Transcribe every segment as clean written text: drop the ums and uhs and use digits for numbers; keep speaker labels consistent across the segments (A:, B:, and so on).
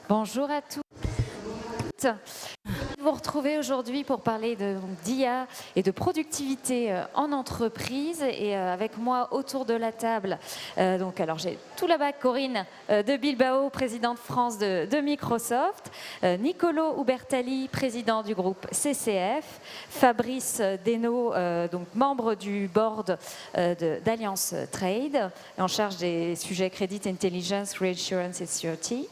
A: Bonjour à tous. Vous retrouvez aujourd'hui pour parler d'IA et de productivité en entreprise. Et avec moi autour de la table, alors j'ai tout là-bas Corinne de Bilbao, présidente France de Microsoft, Nicolo Ubertalli, président du groupe CCF, Fabrice Desnaud, donc membre du board d'Alliance Trade, en charge des sujets Credit Intelligence, Reinsurance et Security,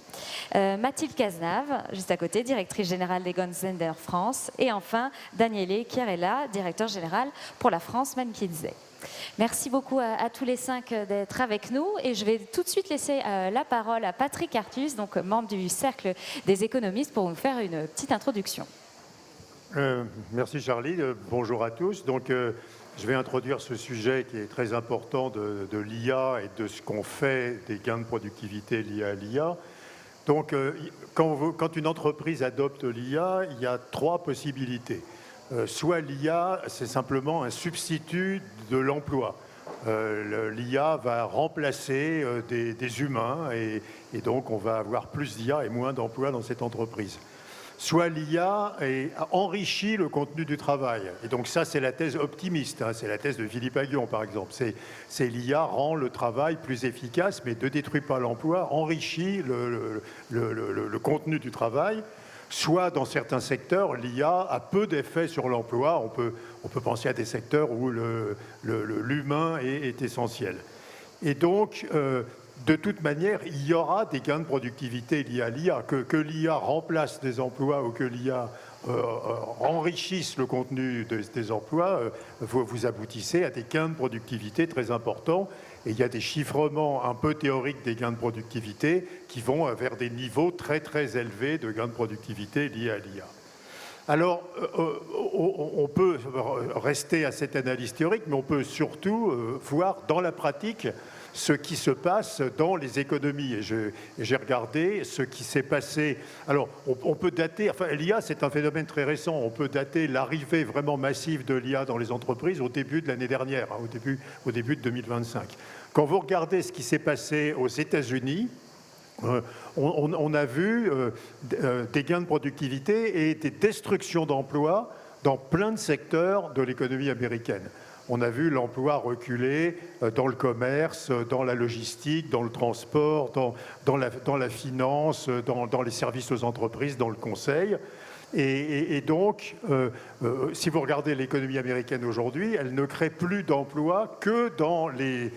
A: Mathilde Cazenave, juste à côté, directrice générale d'Egon Zehnder France, et enfin Daniele Chiarella, directeur général pour la France McKinsey. Merci beaucoup à tous les 5 d'être avec nous et je vais tout de suite laisser la parole à Patrick Artus, donc membre du Cercle des économistes, pour nous faire une petite introduction.
B: Merci Charlie, bonjour à tous. Donc, je vais introduire ce sujet qui est très important de l'IA et de ce qu'on fait des gains de productivité liés à l'IA. Donc, quand une entreprise adopte l'IA, il y a 3 possibilités. Soit l'IA, c'est simplement un substitut de l'emploi. L'IA va remplacer des humains et donc on va avoir plus d'IA et moins d'emplois dans cette entreprise. Soit l'IA enrichit le contenu du travail. Et donc ça, c'est la thèse optimiste, hein, c'est la thèse de Philippe Aghion, par exemple. C'est l'IA rend le travail plus efficace, mais ne détruit pas l'emploi, enrichit le contenu du travail. Soit, dans certains secteurs, l'IA a peu d'effet sur l'emploi. On peut penser à des secteurs où l'humain est essentiel. Et donc, de toute manière, il y aura des gains de productivité liés à l'IA. Que l'IA remplace des emplois ou que l'IA enrichisse le contenu des emplois, vous aboutissez à des gains de productivité très importants. Et il y a des chiffrements un peu théoriques des gains de productivité qui vont vers des niveaux très très élevés de gains de productivité liés à l'IA. Alors, on peut rester à cette analyse théorique, mais on peut surtout voir dans la pratique ce qui se passe dans les économies. Et j'ai regardé ce qui s'est passé. Alors, on peut dater, enfin, l'IA, c'est un phénomène très récent. On peut dater l'arrivée vraiment massive de l'IA dans les entreprises au début de l'année dernière, hein, au début de 2025. Quand vous regardez ce qui s'est passé aux États-Unis, on a vu des gains de productivité et des destructions d'emplois dans plein de secteurs de l'économie américaine. On a vu l'emploi reculer dans le commerce, dans la logistique, dans le transport, dans la finance, dans les services aux entreprises, dans le conseil. Et donc, si vous regardez l'économie américaine aujourd'hui, elle ne crée plus d'emplois que dans les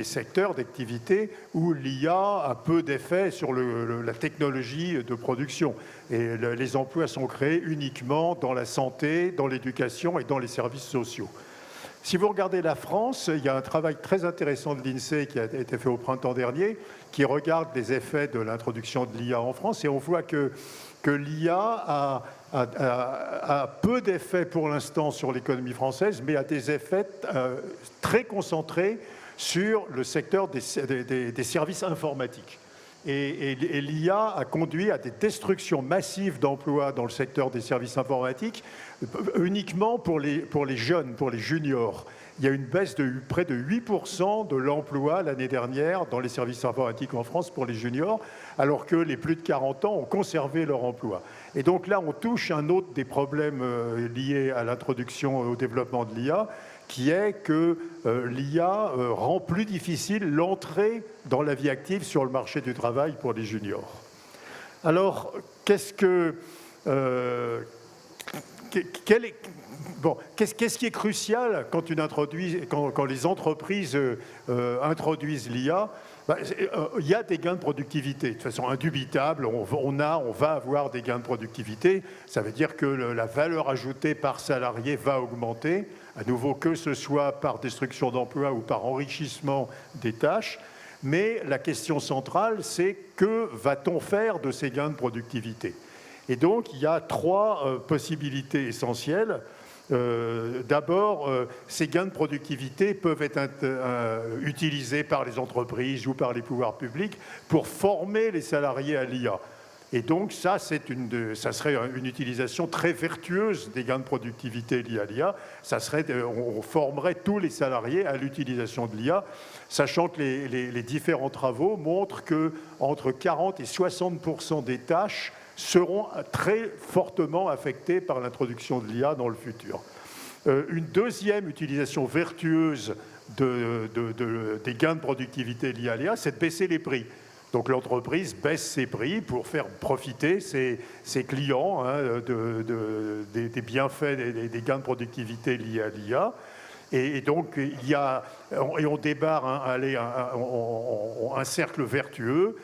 B: secteurs d'activité où l'IA a peu d'effet sur la technologie de production. Et les emplois sont créés uniquement dans la santé, dans l'éducation et dans les services sociaux. Si vous regardez la France, il y a un travail très intéressant de l'INSEE qui a été fait au printemps dernier, qui regarde les effets de l'introduction de l'IA en France, et on voit que l'IA a peu d'effets pour l'instant sur l'économie française, mais a des effets très concentrés sur le secteur des services informatiques. Et l'IA a conduit à des destructions massives d'emplois dans le secteur des services informatiques, uniquement pour les jeunes, pour les juniors. Il y a une baisse de près de 8% de l'emploi l'année dernière dans les services informatiques en France pour les juniors, alors que les plus de 40 ans ont conservé leur emploi. Et donc là, on touche un autre des problèmes liés à l'introduction au développement de l'IA, qui est que l'IA rend plus difficile l'entrée dans la vie active sur le marché du travail pour les juniors. Alors, qu'est-ce qui est crucial quand les entreprises introduisent l'IA? Il y a des gains de productivité, de façon indubitable, on va avoir des gains de productivité. Ça veut dire que la valeur ajoutée par salarié va augmenter, à nouveau que ce soit par destruction d'emplois ou par enrichissement des tâches. Mais la question centrale, c'est que va-t-on faire de ces gains de productivité? Et donc, il y a 3 possibilités essentielles. D'abord, ces gains de productivité peuvent être utilisés par les entreprises ou par les pouvoirs publics pour former les salariés à l'IA. Et donc ça serait une utilisation très vertueuse des gains de productivité liés à l'IA. On formerait tous les salariés à l'utilisation de l'IA, sachant que les différents travaux montrent qu'entre 40 et 60% des tâches seront très fortement affectées par l'introduction de l'IA dans le futur. Une deuxième utilisation vertueuse des gains de productivité liés à l'IA, c'est de baisser les prix. Donc l'entreprise baisse ses prix pour faire profiter ses clients des bienfaits, des gains de productivité liés à l'IA. Et donc, on débarre un cercle vertueux,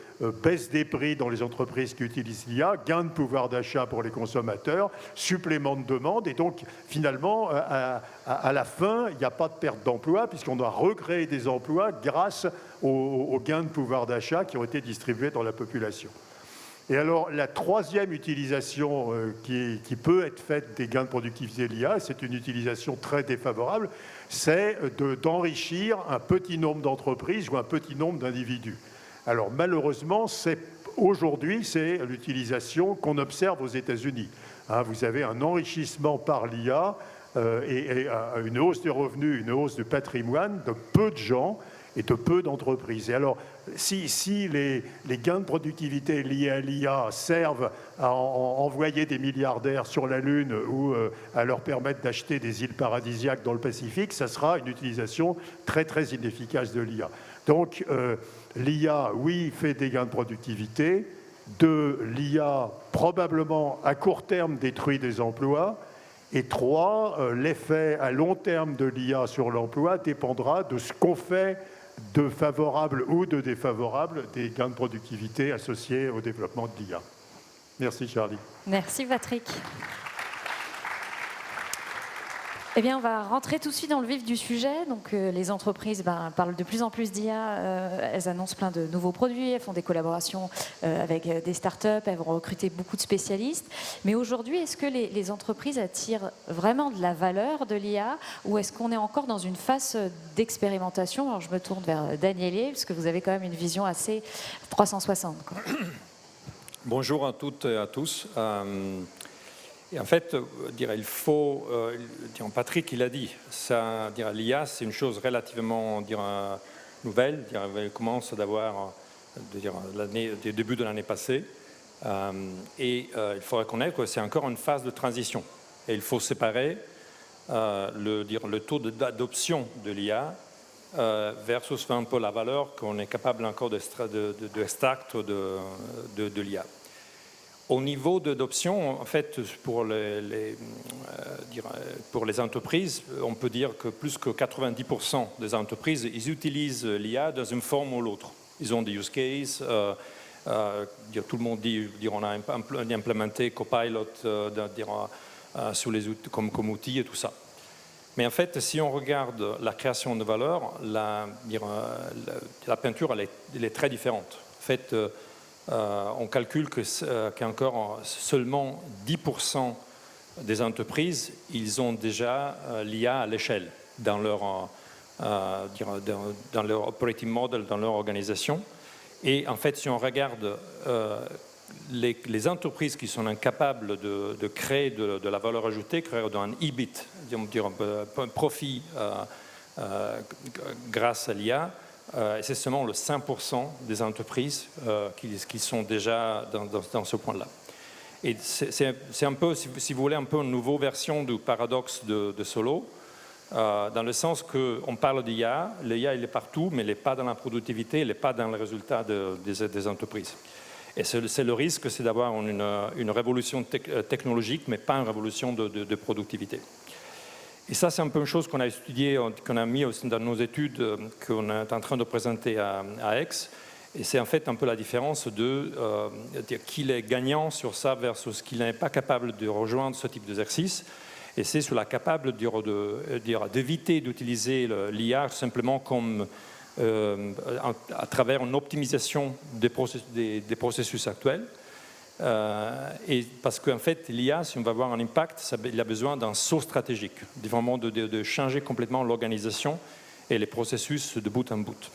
B: baisse des prix dans les entreprises qui utilisent l'IA, gain de pouvoir d'achat pour les consommateurs, supplément de demande. Et donc, finalement, à la fin, il n'y a pas de perte d'emploi, puisqu'on doit recréer des emplois grâce aux gains de pouvoir d'achat qui ont été distribués dans la population. Et alors, la troisième utilisation qui peut être faite des gains de productivité de l'IA, c'est une utilisation très défavorable, c'est d'enrichir un petit nombre d'entreprises ou un petit nombre d'individus. Alors, malheureusement, aujourd'hui, c'est l'utilisation qu'on observe aux États-Unis. Vous avez un enrichissement par l'IA et une hausse des revenus, une hausse du patrimoine de peu de gens et de peu d'entreprises. Et alors, si les gains de productivité liés à l'IA servent à envoyer des milliardaires sur la Lune ou à leur permettre d'acheter des îles paradisiaques dans le Pacifique, ça sera une utilisation très, très inefficace de l'IA. Donc, l'IA, oui, fait des gains de productivité. L'IA, probablement, à court terme, détruit des emplois. Et 3, l'effet à long terme de l'IA sur l'emploi dépendra de ce qu'on fait de favorable ou de défavorable des gains de productivité associés au développement de l'IA. Merci Charlie.
A: Merci Patrick. Eh bien, on va rentrer tout de suite dans le vif du sujet. Donc, les entreprises parlent de plus en plus d'IA. Elles annoncent plein de nouveaux produits. Elles font des collaborations avec des startups. Elles vont recruter beaucoup de spécialistes. Mais aujourd'hui, est-ce que les entreprises attirent vraiment de la valeur de l'IA ou est-ce qu'on est encore dans une phase d'expérimentation? Alors, je me tourne vers Daniele, parce que vous avez quand même une vision assez 360. Quoi.
C: Bonjour à toutes et à tous. Et en fait, il faut, Patrick, il a dit, l'IA, c'est une chose relativement nouvelle. Elle commence d'avoir, le début de l'année passée. Et il faut reconnaître que c'est encore une phase de transition. Et il faut séparer le taux d'adoption de l'IA versus un peu la valeur qu'on est capable encore d'extraire de l'IA. Au niveau d'adoption, en fait, pour les entreprises, on peut dire que plus que 90% des entreprises, ils utilisent l'IA dans une forme ou l'autre. Ils ont des use cases. Tout le monde dit on a implémenté Copilot sur les outils, comme outil et tout ça. Mais en fait, si on regarde la création de valeur, la peinture, elle est très différente. En fait, on calcule qu'encore seulement 10% des entreprises, ils ont déjà l'IA à l'échelle dans leur operating model, dans leur organisation. Et en fait, si on regarde les entreprises qui sont incapables de créer de la valeur ajoutée, créer un EBIT, un profit grâce à l'IA, c'est seulement le 5% des entreprises qui sont déjà dans ce point-là. Et c'est un peu, si vous voulez, un peu une nouvelle version du paradoxe de Solow, dans le sens qu'on parle d'IA, l'IA il est partout, mais il n'est pas dans la productivité, il n'est pas dans les résultats des entreprises. Et c'est le risque, c'est d'avoir une révolution technologique, mais pas une révolution de productivité. Et ça, c'est un peu une chose qu'on a étudiée, qu'on a mis aussi dans nos études qu'on est en train de présenter à Aix. Et c'est en fait un peu la différence de qu'il est gagnant sur ça versus qu'il n'est pas capable de rejoindre ce type d'exercice. Et c'est sur la capable d'éviter d'utiliser l'IA simplement comme à travers une optimisation des processus actuels. Et parce qu'en fait, l'IA, si on va avoir un impact, il a besoin d'un saut stratégique, vraiment de changer complètement l'organisation et les processus de bout en bout.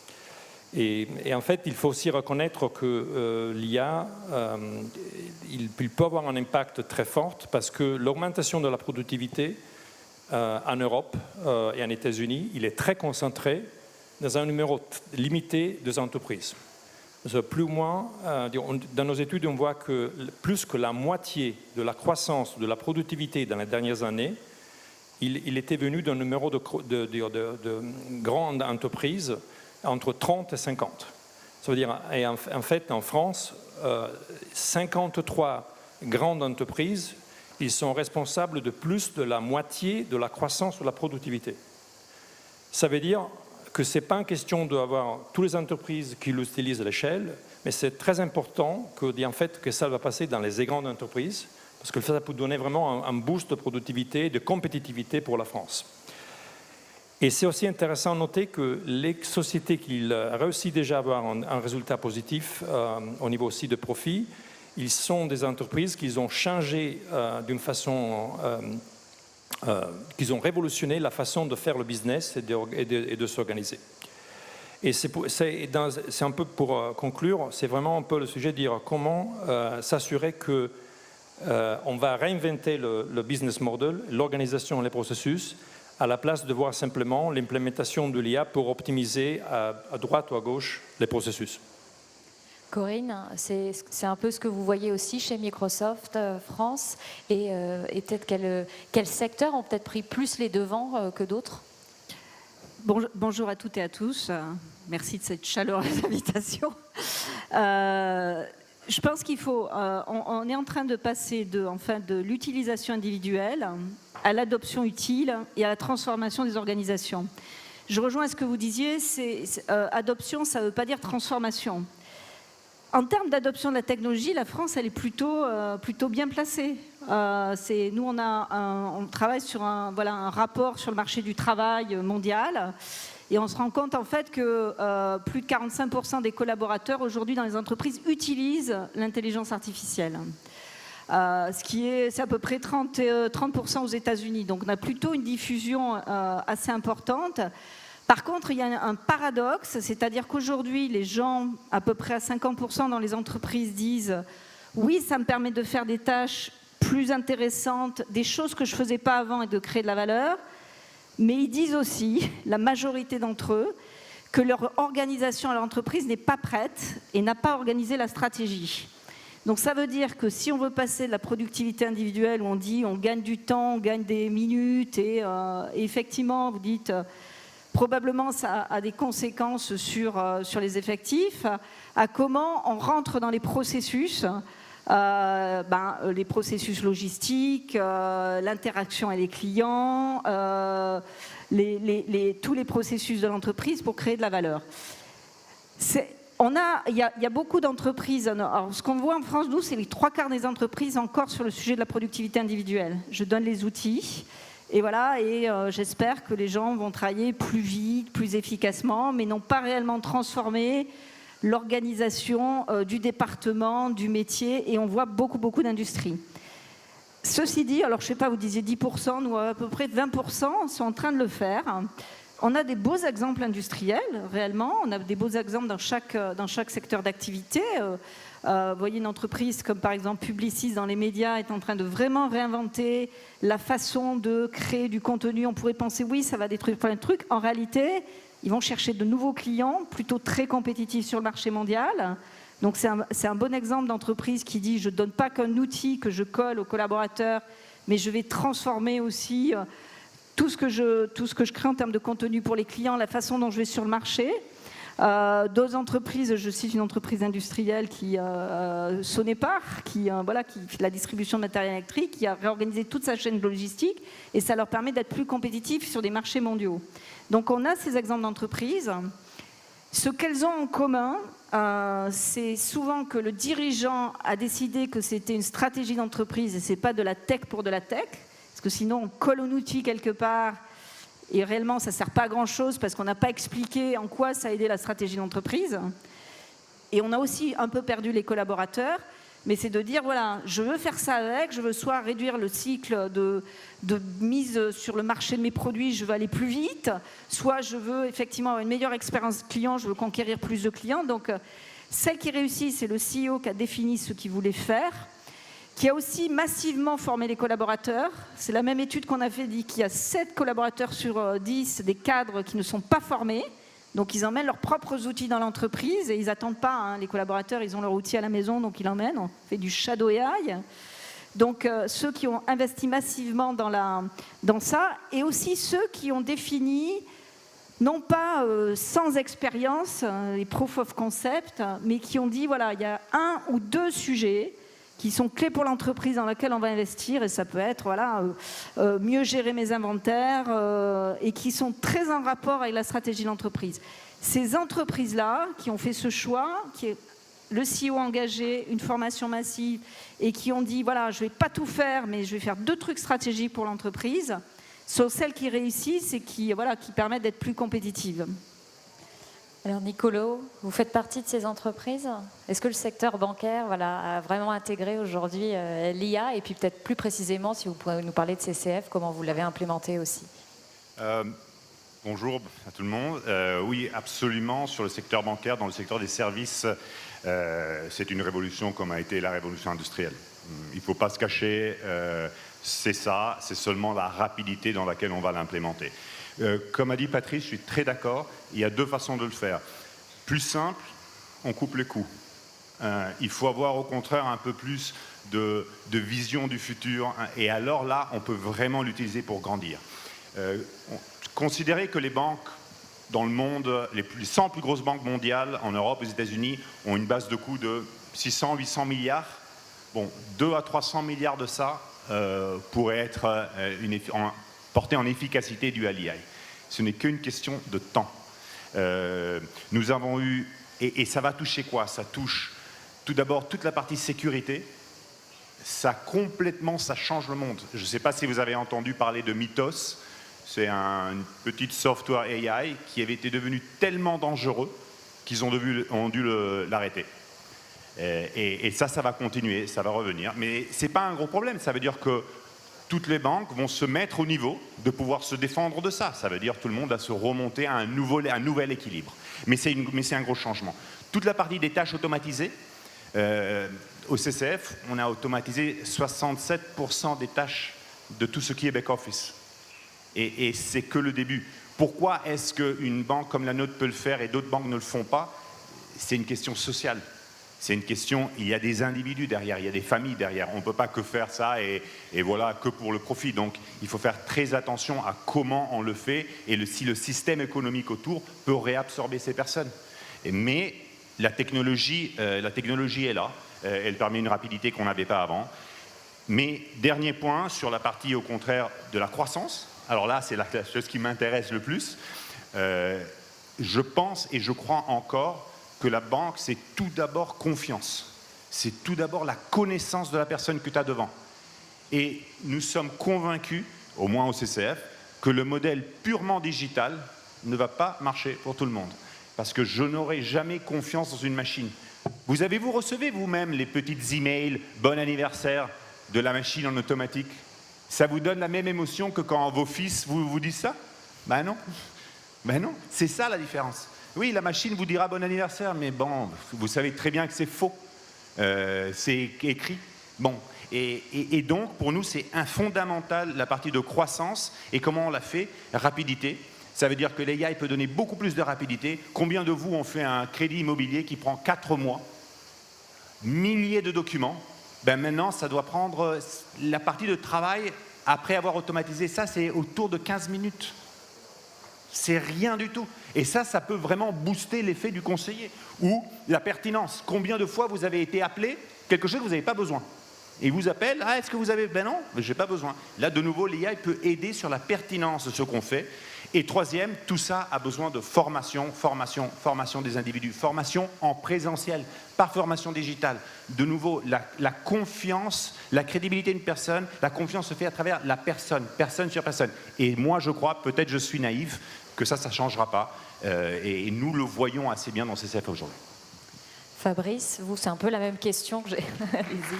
C: Et en fait, il faut aussi reconnaître que l'IA, il peut avoir un impact très fort parce que l'augmentation de la productivité en Europe et en États-Unis, il est très concentré dans un numéro limité de entreprises. Plus ou moins, dans nos études, on voit que plus que la moitié de la croissance de la productivité dans les dernières années, il était venu d'un numéro de grandes entreprises entre 30 et 50. Ça veut dire, et en fait, en France, 53 grandes entreprises, ils sont responsables de plus de la moitié de la croissance de la productivité. Ça veut dire que ce n'est pas une question d'avoir toutes les entreprises qui l'utilisent à l'échelle, mais c'est très important que ça va passer dans les grandes entreprises, parce que ça peut donner vraiment un boost de productivité, de compétitivité pour la France. Et c'est aussi intéressant de noter que les sociétés qui réussissent déjà à avoir un résultat positif au niveau aussi de profit, ils sont des entreprises qui ont changé d'une façon, qu'ils ont révolutionné la façon de faire le business et de s'organiser. Et c'est un peu pour conclure, c'est vraiment un peu le sujet de dire comment s'assurer que on va réinventer le business model, l'organisation et les processus, à la place de voir simplement l'implémentation de l'IA pour optimiser à droite ou à gauche les processus.
A: Corinne, c'est un peu ce que vous voyez aussi chez Microsoft France, et peut-être quels secteurs ont peut-être pris plus les devants que d'autres?
D: Bonjour à toutes et à tous, merci de cette chaleureuse invitation. Je pense qu'il faut, on est en train de passer de l'utilisation individuelle à l'adoption utile et à la transformation des organisations. Je rejoins à ce que vous disiez, adoption, ça ne veut pas dire transformation. En termes d'adoption de la technologie, la France, elle est plutôt bien placée. Nous, on travaille sur un rapport sur le marché du travail mondial. Et on se rend compte en fait que plus de 45% des collaborateurs aujourd'hui dans les entreprises utilisent l'intelligence artificielle. C'est à peu près 30% aux États-Unis. Donc on a plutôt une diffusion assez importante. Par contre, il y a un paradoxe, c'est-à-dire qu'aujourd'hui, les gens, à peu près à 50% dans les entreprises, disent « oui, ça me permet de faire des tâches plus intéressantes, des choses que je ne faisais pas avant et de créer de la valeur ». Mais ils disent aussi, la majorité d'entre eux, que leur organisation à l'entreprise n'est pas prête et n'a pas organisé la stratégie. Donc ça veut dire que si on veut passer de la productivité individuelle, où on dit on gagne du temps, on gagne des minutes, et effectivement, vous dites, probablement ça a des conséquences sur les effectifs, à comment on rentre dans les processus, les processus logistiques, l'interaction avec les clients, tous les processus de l'entreprise pour créer de la valeur. Il y a beaucoup d'entreprises. Alors, ce qu'on voit en France, nous, c'est les 3/4 des entreprises encore sur le sujet de la productivité individuelle. Je donne les outils. Et voilà, j'espère que les gens vont travailler plus vite, plus efficacement, mais n'ont pas réellement transformé l'organisation du département, du métier, et on voit beaucoup d'industries. Ceci dit, alors je ne sais pas, vous disiez 10%, nous à peu près 20% sont en train de le faire. On a des beaux exemples industriels, réellement, on a des beaux exemples dans chaque secteur d'activité. Vous voyez une entreprise comme par exemple Publicis dans les médias est en train de vraiment réinventer la façon de créer du contenu. On pourrait penser oui, ça va détruire plein de trucs. En réalité, ils vont chercher de nouveaux clients, plutôt très compétitifs sur le marché mondial. Donc c'est un bon exemple d'entreprise qui dit je ne donne pas qu'un outil que je colle aux collaborateurs, mais je vais transformer aussi tout ce que je crée en termes de contenu pour les clients, la façon dont je vais sur le marché. D'autres entreprises, je cite une entreprise industrielle qui Sonepar, qui fait la distribution de matériel électrique, qui a réorganisé toute sa chaîne logistique et ça leur permet d'être plus compétitifs sur des marchés mondiaux. Donc on a ces exemples d'entreprises. Ce qu'elles ont en commun, c'est souvent que le dirigeant a décidé que c'était une stratégie d'entreprise et c'est pas de la tech pour de la tech, parce que sinon on colle un outil quelque part. Et réellement, ça ne sert pas à grand-chose parce qu'on n'a pas expliqué en quoi ça a aidé la stratégie d'entreprise. Et on a aussi un peu perdu les collaborateurs. mais c'est de dire, voilà, je veux faire ça avec, je veux soit réduire le cycle de mise sur le marché de mes produits, je veux aller plus vite, soit je veux effectivement avoir une meilleure expérience client, je veux conquérir plus de clients. Donc, celle qui réussit, c'est le CEO qui a défini ce qu'il voulait faire, qui a aussi massivement formé les collaborateurs. C'est la même étude qu'on a fait, dit qu'il y a 7 collaborateurs sur 10 des cadres qui ne sont pas formés. Donc, ils emmènent leurs propres outils dans l'entreprise et ils n'attendent pas. Hein, les collaborateurs, ils ont leur outil à la maison, donc ils l'emmènent. On fait du shadow AI. Donc, ceux qui ont investi massivement dans ça, et aussi ceux qui ont défini, non pas sans expérience, les proof of concept, mais qui ont dit, voilà, il y a 1 ou 2 sujets qui sont clés pour l'entreprise dans laquelle on va investir, et ça peut être voilà, mieux gérer mes inventaires, et qui sont très en rapport avec la stratégie de l'entreprise. Ces entreprises-là, qui ont fait ce choix, qui est le CEO engagé, une formation massive, et qui ont dit, voilà, je ne vais pas tout faire, mais je vais faire 2 trucs stratégiques pour l'entreprise, sont celles qui réussissent et qui permettent d'être plus compétitives.
A: Alors Nicolo, vous faites partie de ces entreprises? Est-ce que le secteur bancaire a vraiment intégré aujourd'hui l'IA? Et puis peut-être plus précisément, si vous pouvez nous parler de CCF, comment vous l'avez implémenté aussi?
E: Bonjour à tout le monde. Oui, absolument, sur le secteur bancaire, dans le secteur des services, c'est une révolution comme a été la révolution industrielle. Il ne faut pas se cacher, c'est ça, c'est seulement la rapidité dans laquelle on va l'implémenter. Comme a dit Patrice, je suis très d'accord, il y a 2 façons de le faire. Plus simple, on coupe les coûts. Il faut avoir au contraire un peu plus de vision du futur, et alors là, on peut vraiment l'utiliser pour grandir. Considérez que les banques dans le monde, les 100 plus grosses banques mondiales, en Europe, aux États-Unis, ont une base de coûts de 600-800 milliards. Bon, 2 à 300 milliards de ça pourraient être porté en efficacité due à l'IA. Ce n'est qu'une question de temps. Nous avons eu, et ça va toucher quoi? Ça touche tout d'abord toute la partie sécurité. Ça change le monde. Je ne sais pas si vous avez entendu parler de Mythos. C'est une petite software AI qui avait été devenu tellement dangereux qu'ils ont dû l'arrêter. Et ça va continuer, ça va revenir. Mais ce n'est pas un gros problème. Ça veut dire que toutes les banques vont se mettre au niveau de pouvoir se défendre de ça. Ça veut dire que tout le monde va se remonter à un nouvel équilibre. Mais c'est un gros changement. Toute la partie des tâches automatisées, au CCF, on a automatisé 67% des tâches de tout ce qui est back-office. Et c'est que le début. Pourquoi est-ce qu'une banque comme la nôtre peut le faire et d'autres banques ne le font pas? C'est une question sociale. C'est une question, il y a des individus derrière, il y a des familles derrière. On ne peut pas que faire ça et voilà, que pour le profit. Donc, il faut faire très attention à comment on le fait et si le système économique autour peut réabsorber ces personnes. Mais la technologie est là. Elle permet une rapidité qu'on n'avait pas avant. Mais dernier point, sur la partie, au contraire, de la croissance. Alors là, c'est la chose qui m'intéresse le plus. Je pense et je crois encore que la banque, c'est tout d'abord confiance. C'est tout d'abord la connaissance de la personne que tu as devant. Et nous sommes convaincus, au moins au CCF, que le modèle purement digital ne va pas marcher pour tout le monde. Parce que je n'aurai jamais confiance dans une machine. Vous recevez vous-même les petites emails « Bon anniversaire » de la machine en automatique? Ça vous donne la même émotion que quand vos fils vous disent ça? Ben non. Ben non, c'est ça la différence. Oui, la machine vous dira bon anniversaire, mais bon, vous savez très bien que c'est faux. C'est écrit. Bon, et donc, pour nous, c'est un fondamental, la partie de croissance. Et comment on l'a fait? Rapidité. Ça veut dire que l'IA peut donner beaucoup plus de rapidité. Combien de vous ont fait un crédit immobilier qui prend 4 mois? Milliers de documents. Ben maintenant, ça doit prendre la partie de travail, après avoir automatisé ça, c'est autour de 15 minutes. C'est rien du tout. Et ça peut vraiment booster l'effet du conseiller. Ou la pertinence. Combien de fois vous avez été appelé quelque chose que vous n'avez pas besoin? Et il vous appelle, ah, est-ce que vous avez... Ben non, je n'ai pas besoin. Là, de nouveau, l'IA peut aider sur la pertinence de ce qu'on fait. Et troisième, tout ça a besoin de formation des individus, formation en présentiel, pas formation digitale. De nouveau, la confiance, la crédibilité d'une personne, la confiance se fait à travers la personne sur personne. Et moi, je crois, peut-être je suis naïf, que ça ne changera pas. Et nous le voyons assez bien dans CCF aujourd'hui.
A: Fabrice, vous, c'est un peu la même question que j'ai allez-y.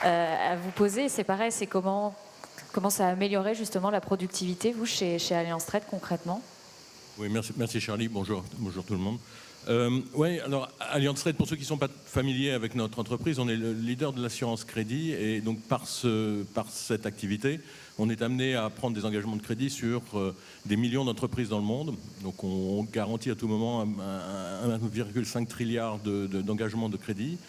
A: À vous poser. C'est pareil, c'est comment ça a amélioré justement la productivité, vous, chez Allianz Trade, concrètement?
F: Oui, merci Charlie, bonjour tout le monde. Oui, alors Allianz Trade, pour ceux qui ne sont pas familiers avec notre entreprise, on est le leader de l'assurance crédit et donc par cette activité, on est amené à prendre des engagements de crédit sur des millions d'entreprises dans le monde. Donc on garantit à tout moment 1,5 trilliard d'engagements de crédit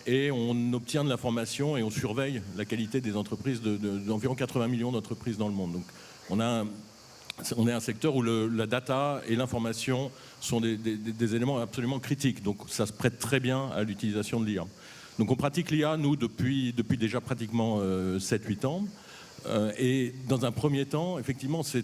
F: et on obtient de l'information et on surveille la qualité des entreprises d'environ 80 millions d'entreprises dans le monde. Donc on est un secteur où la data et l'information sont des éléments absolument critiques. Donc ça se prête très bien à l'utilisation de l'IA. Donc on pratique l'IA, nous, depuis déjà pratiquement 7-8 ans. Et dans un premier temps, effectivement, ça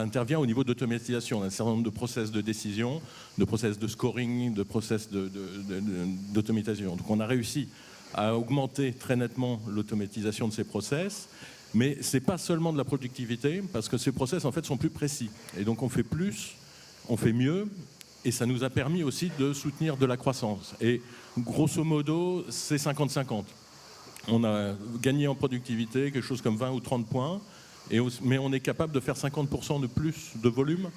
F: intervient au niveau d'automatisation, un certain nombre de process de décision, de process de scoring, de process d'automatisation. Donc on a réussi à augmenter très nettement l'automatisation de ces process. Mais ce n'est pas seulement de la productivité, parce que ces process, en fait, sont plus précis. Et donc, on fait plus, on fait mieux, et ça nous a permis aussi de soutenir de la croissance. Et grosso modo, c'est 50-50. On a gagné en productivité quelque chose comme 20 ou 30 points, mais on est capable de faire 50% de plus de volume,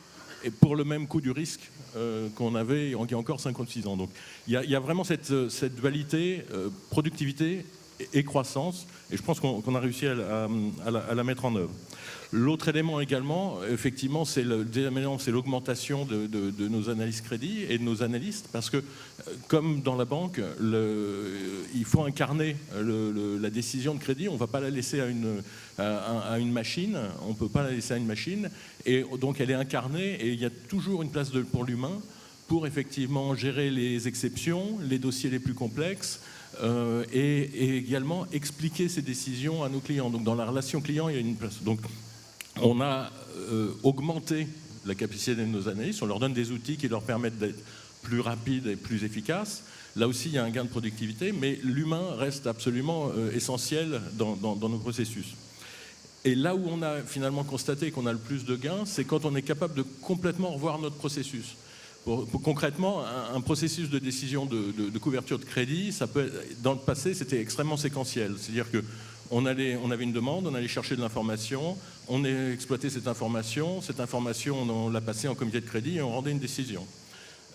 F: et pour le même coût du risque qu'on avait il y a encore 5 ou 6 ans. Donc, il y a vraiment cette dualité productivité et croissance, et je pense qu'on a réussi à la mettre en œuvre. L'autre élément également, effectivement, c'est l'augmentation de nos analyses crédit et de nos analystes, parce que, comme dans la banque, il faut incarner la décision de crédit, on ne va pas la laisser à une machine, on ne peut pas la laisser à une machine, et donc elle est incarnée, et il y a toujours une place pour l'humain, pour effectivement gérer les exceptions, les dossiers les plus complexes, et également expliquer ces décisions à nos clients. Donc dans la relation client, il y a une place. Donc on a augmenté la capacité de nos analystes, on leur donne des outils qui leur permettent d'être plus rapides et plus efficaces. Là aussi, il y a un gain de productivité, mais l'humain reste absolument essentiel dans nos processus. Et là où on a finalement constaté qu'on a le plus de gains, c'est quand on est capable de complètement revoir notre processus. Concrètement, un processus de décision de couverture de crédit, dans le passé, c'était extrêmement séquentiel. C'est-à-dire qu'on avait une demande, on allait chercher de l'information, on exploitait cette information, on l'a passée en comité de crédit et on rendait une décision.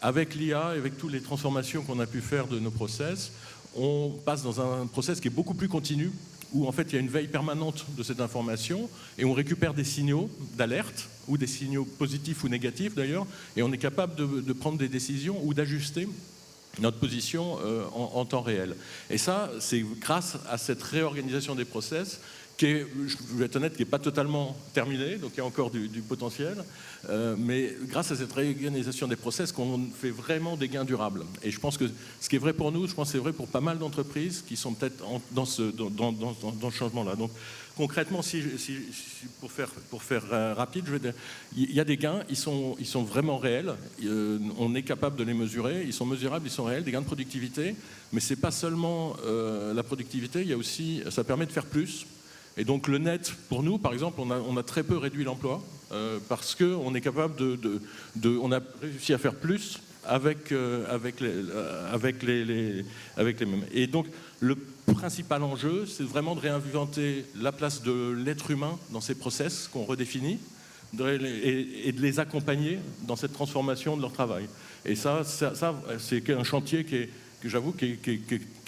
F: Avec l'IA, avec toutes les transformations qu'on a pu faire de nos process, on passe dans un process qui est beaucoup plus continu, où en fait il y a une veille permanente de cette information et on récupère des signaux d'alerte ou des signaux positifs ou négatifs d'ailleurs, et on est capable de prendre des décisions ou d'ajuster notre position en temps réel. Et ça, c'est grâce à cette réorganisation des process qui est, je vais être honnête, qui n'est pas totalement terminée, donc il y a encore du potentiel, mais grâce à cette réorganisation des process qu'on fait vraiment des gains durables. Et je pense que ce qui est vrai pour nous, je pense que c'est vrai pour pas mal d'entreprises qui sont peut-être dans ce changement-là. Donc concrètement, pour faire rapide, je vais dire, il y a des gains, ils sont vraiment réels, on est capable de les mesurer, ils sont mesurables, ils sont réels, des gains de productivité, mais ce n'est pas seulement la productivité, il y a aussi, ça permet de faire plus. Et donc le net, pour nous, par exemple, on a très peu réduit l'emploi parce qu'on est capable on a réussi à faire plus avec les mêmes. Et donc le principal enjeu, c'est vraiment de réinventer la place de l'être humain dans ces process qu'on redéfinit et de les accompagner dans cette transformation de leur travail. Et ça c'est un chantier que j'avoue qui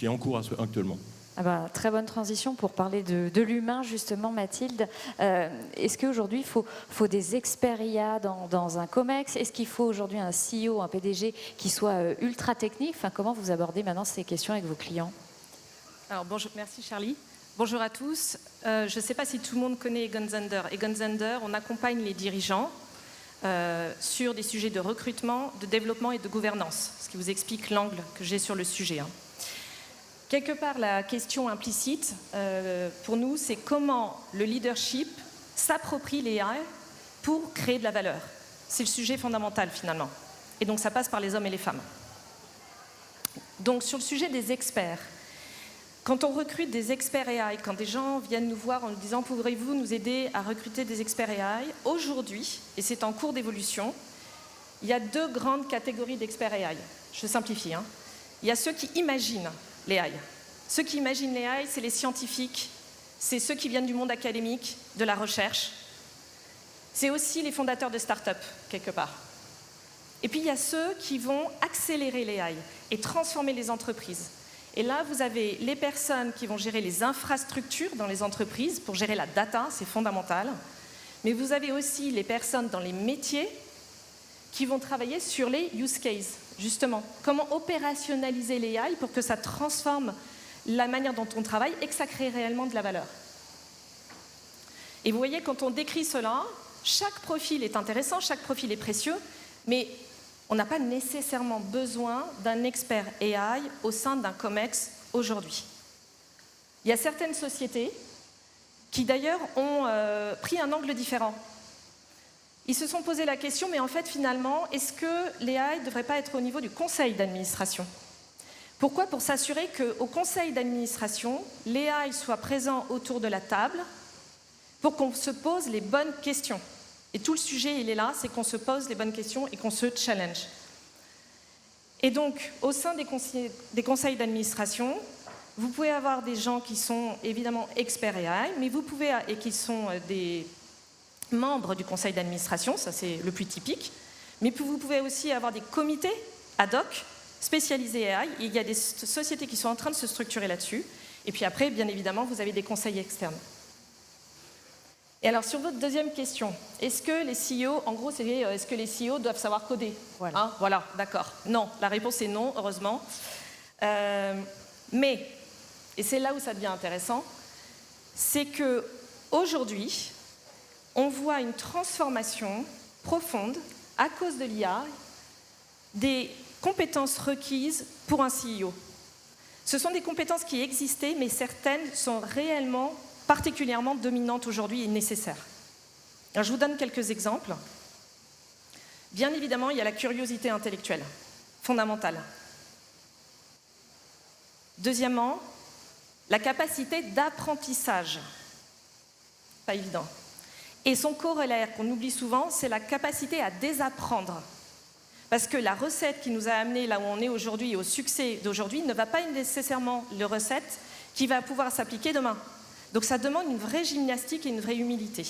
F: est en cours actuellement.
A: Ah bah, très bonne transition pour parler de l'humain, justement, Mathilde. Est-ce qu'aujourd'hui, il faut des experts IA dans un COMEX? Est-ce qu'il faut aujourd'hui un CEO, un PDG qui soit ultra technique? Enfin, comment vous abordez maintenant ces questions avec vos clients?
G: Alors, bonjour, merci Charlie. Bonjour à tous. Je ne sais pas si tout le monde connaît Egon Zehnder. Egon Zehnder, on accompagne les dirigeants sur des sujets de recrutement, de développement et de gouvernance, ce qui vous explique l'angle que j'ai sur le sujet. Quelque part, la question implicite, pour nous, c'est comment le leadership s'approprie les AI pour créer de la valeur. C'est le sujet fondamental, finalement. Et donc, ça passe par les hommes et les femmes. Donc, sur le sujet des experts, quand on recrute des experts AI, quand des gens viennent nous voir en nous disant « Pourriez-vous nous aider à recruter des experts AI ?» Aujourd'hui, et c'est en cours d'évolution, il y a 2 grandes catégories d'experts AI. Je simplifie. Il y a ceux qui imaginent les AI. Ceux qui imaginent les AI, c'est les scientifiques, c'est ceux qui viennent du monde académique, de la recherche. C'est aussi les fondateurs de start-up, quelque part. Et puis il y a ceux qui vont accélérer les AI et transformer les entreprises. Et là, vous avez les personnes qui vont gérer les infrastructures dans les entreprises pour gérer la data, c'est fondamental. Mais vous avez aussi les personnes dans les métiers qui vont travailler sur les use cases, justement. Comment opérationnaliser les AI pour que ça transforme la manière dont on travaille et que ça crée réellement de la valeur. Et vous voyez, quand on décrit cela, chaque profil est intéressant, chaque profil est précieux, mais on n'a pas nécessairement besoin d'un expert AI au sein d'un COMEX aujourd'hui. Il y a certaines sociétés qui d'ailleurs ont pris un angle différent. Ils se sont posé la question, mais en fait finalement, est-ce que les AI ne devraient pas être au niveau du conseil d'administration? Pourquoi? Pour s'assurer qu'au conseil d'administration, les AI soient présents autour de la table pour qu'on se pose les bonnes questions. Et tout le sujet, il est là, c'est qu'on se pose les bonnes questions et qu'on se challenge. Et donc, au sein des conseils d'administration, vous pouvez avoir des gens qui sont évidemment experts AI, mais vous pouvez, et qui sont des membres du conseil d'administration, ça c'est le plus typique, mais vous pouvez aussi avoir des comités ad hoc spécialisés AI. Il y a des sociétés qui sont en train de se structurer là-dessus. Et puis après, bien évidemment, vous avez des conseils externes. Et alors, sur votre deuxième question, est-ce que les CEO, en gros, c'est est-ce que les CEO doivent savoir coder? Voilà, voilà, d'accord. Non, la réponse est non, heureusement. Mais, et c'est là où ça devient intéressant, c'est qu'aujourd'hui, on voit une transformation profonde, à cause de l'IA, des compétences requises pour un CEO. Ce sont des compétences qui existaient, mais certaines sont réellement particulièrement dominantes aujourd'hui et nécessaires. Alors, je vous donne quelques exemples. Bien évidemment, il y a la curiosité intellectuelle, fondamentale. Deuxièmement, la capacité d'apprentissage, pas évident. Et son corollaire, qu'on oublie souvent, c'est la capacité à désapprendre. Parce que la recette qui nous a amené là où on est aujourd'hui et au succès d'aujourd'hui ne va pas être nécessairement la recette qui va pouvoir s'appliquer demain. Donc ça demande une vraie gymnastique et une vraie humilité.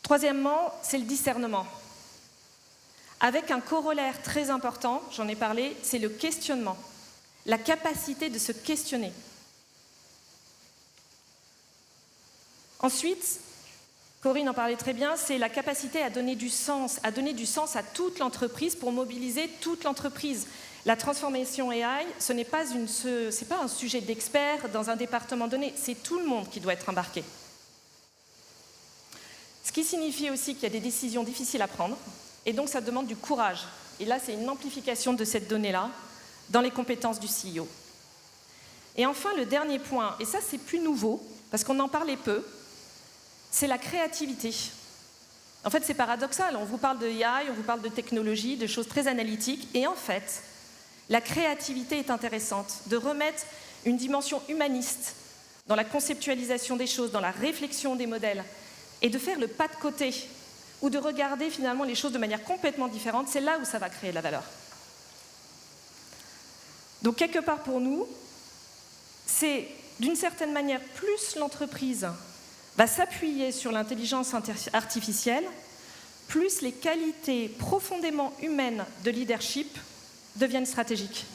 G: Troisièmement, c'est le discernement. Avec un corollaire très important, j'en ai parlé, c'est le questionnement. La capacité de se questionner. Ensuite, Corinne en parlait très bien, c'est la capacité à donner du sens à toute l'entreprise pour mobiliser toute l'entreprise. La transformation AI, ce n'est pas un sujet d'expert dans un département donné, c'est tout le monde qui doit être embarqué. Ce qui signifie aussi qu'il y a des décisions difficiles à prendre, et donc ça demande du courage. Et là, c'est une amplification de cette donnée-là dans les compétences du CEO. Et enfin, le dernier point, et ça c'est plus nouveau, parce qu'on en parlait peu, c'est la créativité. En fait, c'est paradoxal, on vous parle de AI, on vous parle de technologie, de choses très analytiques, et en fait, la créativité est intéressante, de remettre une dimension humaniste dans la conceptualisation des choses, dans la réflexion des modèles, et de faire le pas de côté, ou de regarder finalement les choses de manière complètement différente, c'est là où ça va créer de la valeur. Donc quelque part pour nous, c'est d'une certaine manière, plus l'entreprise va s'appuyer sur l'intelligence artificielle, plus les qualités profondément humaines de leadership deviennent stratégiques.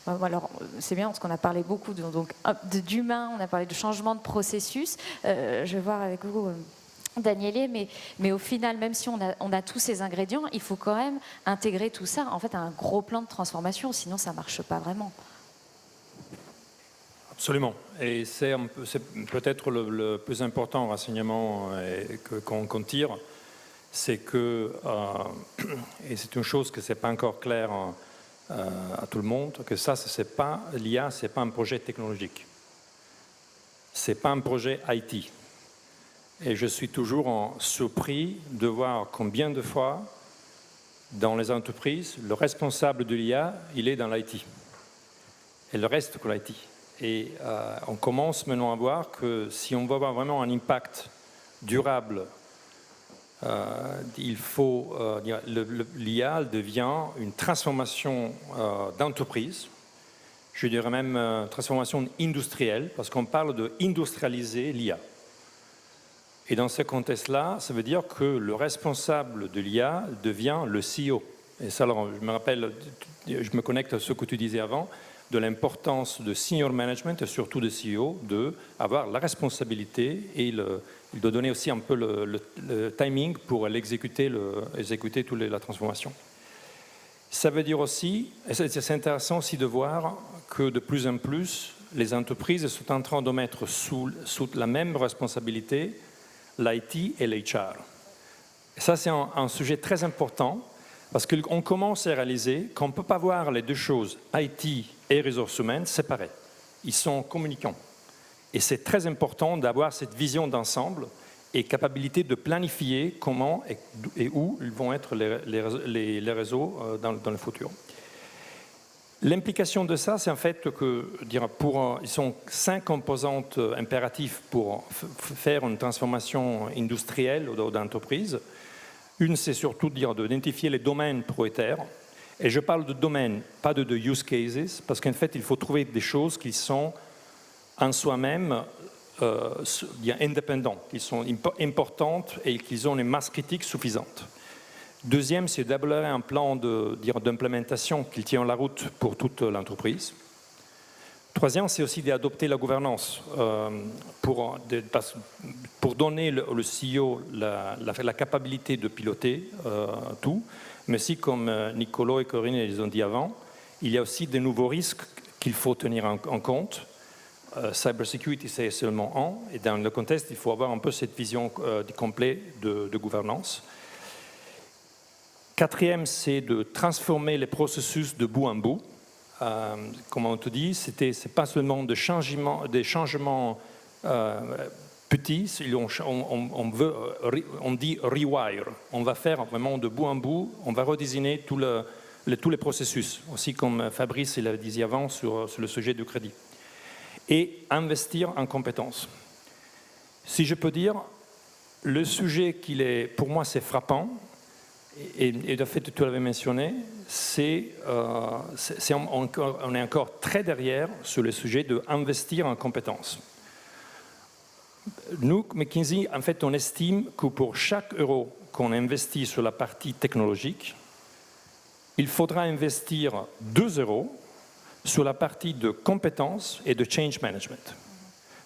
A: Alors, c'est bien parce qu'on a parlé beaucoup d'humain, on a parlé de changement de processus. Je vais voir avec vous, Daniele, mais au final, même si on a tous ces ingrédients, il faut quand même intégrer tout ça en fait, à un gros plan de transformation, sinon ça ne marche pas vraiment. Absolument.
C: Et c'est peut-être le plus important renseignement qu'on tire, c'est que, et c'est une chose que ce n'est pas encore clair à tout le monde, que ça, l'IA, ce n'est pas un projet technologique. Ce n'est pas un projet IT. Et je suis toujours surpris de voir combien de fois, dans les entreprises, le responsable de l'IA, il est dans l'IT. Et le reste que l'IT. Et on commence maintenant à voir que si on veut avoir vraiment un impact durable l'IA devient une transformation d'entreprise, je dirais même transformation industrielle, parce qu'on parle d'industrialiser l'IA. Et dans ce contexte-là, ça veut dire que le responsable de l'IA devient le CEO. Et ça, alors, je me connecte à ce que tu disais avant, de l'importance de senior management et surtout de CEO, d'avoir la responsabilité et il doit donner aussi un peu le timing pour exécuter toute la transformation. Ça veut dire aussi, et c'est intéressant aussi de voir que de plus en plus, les entreprises sont en train de mettre sous la même responsabilité l'IT et l'HR. Et ça, c'est un sujet très important parce qu'on commence à réaliser qu'on ne peut pas voir les deux choses, IT et ressources humaines, séparées. Ils sont communicants. Et c'est très important d'avoir cette vision d'ensemble et capacité de planifier comment et où vont être les réseaux dans le futur. L'implication de ça, c'est en fait que ils sont 5 composantes impératives pour faire une transformation industrielle d'entreprise. Une, c'est surtout d'identifier les domaines prioritaires. Et je parle de domaines, pas de use cases, parce qu'en fait, il faut trouver des choses qui sont en soi-même indépendants, qui sont importantes et qui ont une masse critique suffisante. Deuxième, c'est d'élaborer un plan d'implémentation qui tient la route pour toute l'entreprise. Troisième, c'est aussi d'adopter la gouvernance pour donner le CEO la capacité de piloter tout. Mais si, comme Nicolas et Corinne les ont dit avant, il y a aussi de nouveaux risques qu'il faut tenir en compte. Cybersecurity, c'est seulement un. Et dans le contexte, il faut avoir un peu cette vision complète de gouvernance. Quatrième, c'est de transformer les processus de bout en bout. Comme on te dit, ce n'est pas seulement des changements petits, on dit rewire. On va faire vraiment de bout en bout, on va redesigner tous les processus, aussi comme Fabrice l'a dit avant sur le sujet du crédit. Et investir en compétences. Si je peux dire, le sujet pour moi, c'est frappant, et de fait, tu l'avais mentionné, on est encore très derrière sur le sujet d'investir en compétences. Nous, McKinsey, en fait, on estime que pour chaque euro qu'on investit sur la partie technologique, il faudra investir 2 euros sur la partie de compétences et de change management.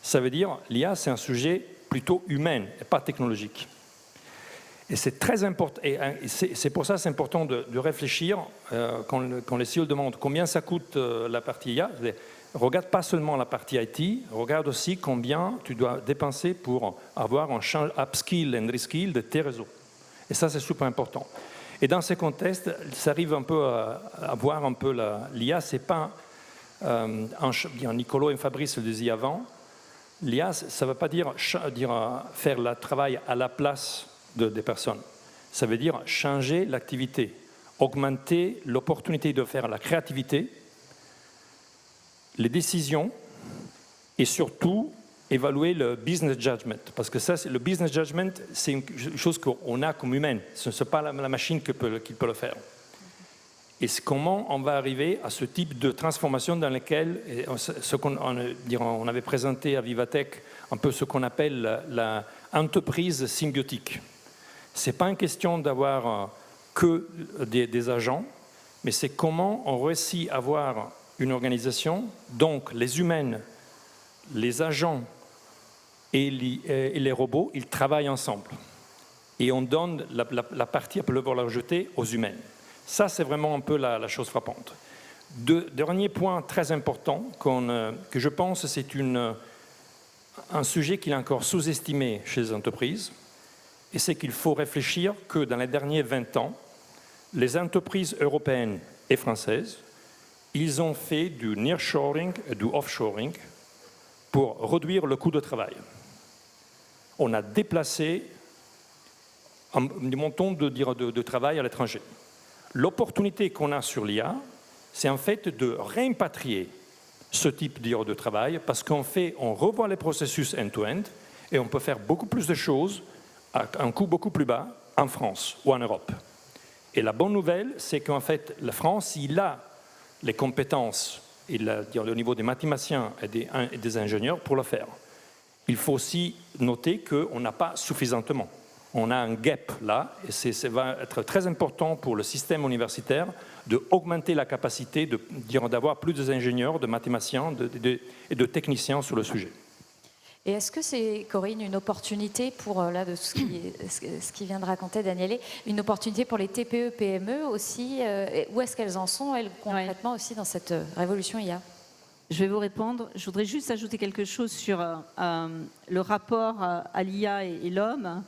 C: Ça veut dire l'IA, c'est un sujet plutôt humain et pas technologique. Et c'est très important, et c'est pour ça que c'est important de réfléchir quand les CEO demandent combien ça coûte la partie IA. Regarde pas seulement la partie IT, regarde aussi combien tu dois dépenser pour avoir un upskill and reskill de tes réseaux. Et ça, c'est super important. Et dans ce contexte, ça arrive un peu à voir un peu l'IA, c'est pas Nicolas et Fabrice le disaient avant, l'IA, ça ne veut pas dire faire le travail à la place des personnes. Ça veut dire changer l'activité, augmenter l'opportunité de faire la créativité, les décisions et surtout évaluer le business judgment. Parce que le business judgment, c'est une chose qu'on a comme humaine. Ce n'est pas la machine qui peut le faire. Et comment on va arriver à ce type de transformation dans laquelle, on avait présenté à Vivatech un peu ce qu'on appelle l'entreprise symbiotique. Ce n'est pas une question d'avoir que des agents, mais c'est comment on réussit à avoir une organisation, donc les humains, les agents et les robots, ils travaillent ensemble. Et on donne la partie à peu la rejeter aux humains. Ça, c'est vraiment un peu la chose frappante. Dernier point très important que je pense c'est un sujet qui est encore sous-estimé chez les entreprises, et c'est qu'il faut réfléchir que dans les derniers 20 ans, les entreprises européennes et françaises, ils ont fait du nearshoring et du offshoring pour réduire le coût de travail. On a déplacé un montant de travail à l'étranger. L'opportunité qu'on a sur l'IA, c'est en fait de réimpatrier ce type de travail parce qu'on revoit les processus end-to-end et on peut faire beaucoup plus de choses à un coût beaucoup plus bas en France ou en Europe. Et la bonne nouvelle, c'est qu'en fait, la France, il a les compétences, au niveau des mathématiciens et des ingénieurs pour le faire. Il faut aussi noter qu'on n'a pas suffisamment. On a un gap là, et ça va être très important pour le système universitaire d'augmenter la capacité d'avoir plus d'ingénieurs, de mathématiciens et de techniciens sur le sujet.
A: Et est-ce que c'est, Corinne, une opportunité pour, là, de ce qui vient de raconter Daniele, une opportunité pour les TPE, PME aussi, où est-ce qu'elles en sont, elles, concrètement aussi, dans cette révolution IA?
D: Je vais vous répondre. Je voudrais juste ajouter quelque chose sur le rapport à l'IA et l'homme.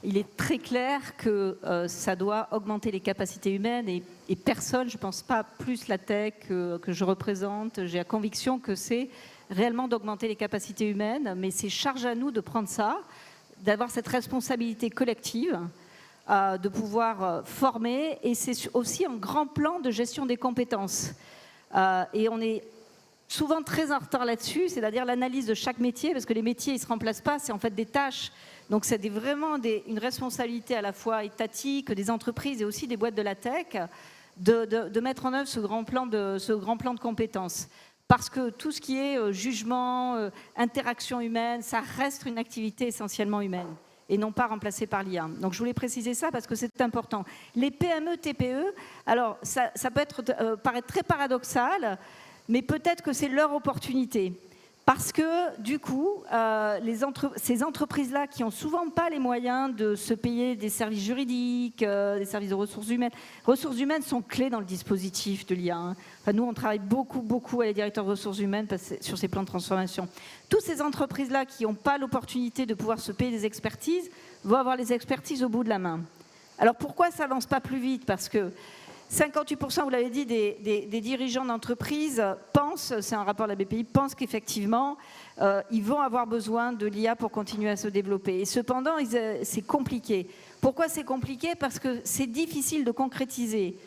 D: Il est très clair que ça doit augmenter les capacités humaines et personne, je ne pense pas plus la tech que je représente, j'ai la conviction que c'est réellement d'augmenter les capacités humaines, mais c'est charge à nous de prendre ça, d'avoir cette responsabilité collective, de pouvoir former, et c'est aussi un grand plan de gestion des compétences. Et on est souvent très en retard là-dessus, c'est-à-dire l'analyse de chaque métier, parce que les métiers, ils ne se remplacent pas, c'est en fait des tâches. Donc c'est vraiment une responsabilité à la fois étatique, des entreprises et aussi des boîtes de la tech, de mettre en œuvre ce grand plan de compétences. Parce que tout ce qui est jugement, interaction humaine, ça reste une activité essentiellement humaine et non pas remplacée par l'IA. Donc je voulais préciser ça parce que c'est important. Les PME, TPE, alors ça peut paraître très paradoxal, mais peut-être que c'est leur opportunité. Parce que, du coup, ces entreprises-là qui n'ont souvent pas les moyens de se payer des services juridiques, des services de ressources humaines sont clés dans le dispositif de l'IA. Enfin, nous, on travaille beaucoup avec les directeurs de ressources humaines sur ces plans de transformation. Toutes ces entreprises-là qui n'ont pas l'opportunité de pouvoir se payer des expertises vont avoir les expertises au bout de la main. Alors, pourquoi ça n'avance pas plus vite? Parce que 58%, vous l'avez dit, des dirigeants d'entreprise pensent, c'est un rapport de la BPI, pensent qu'effectivement, ils vont avoir besoin de l'IA pour continuer à se développer. Et cependant, c'est compliqué. Pourquoi c'est compliqué? Parce que c'est difficile de concrétiser.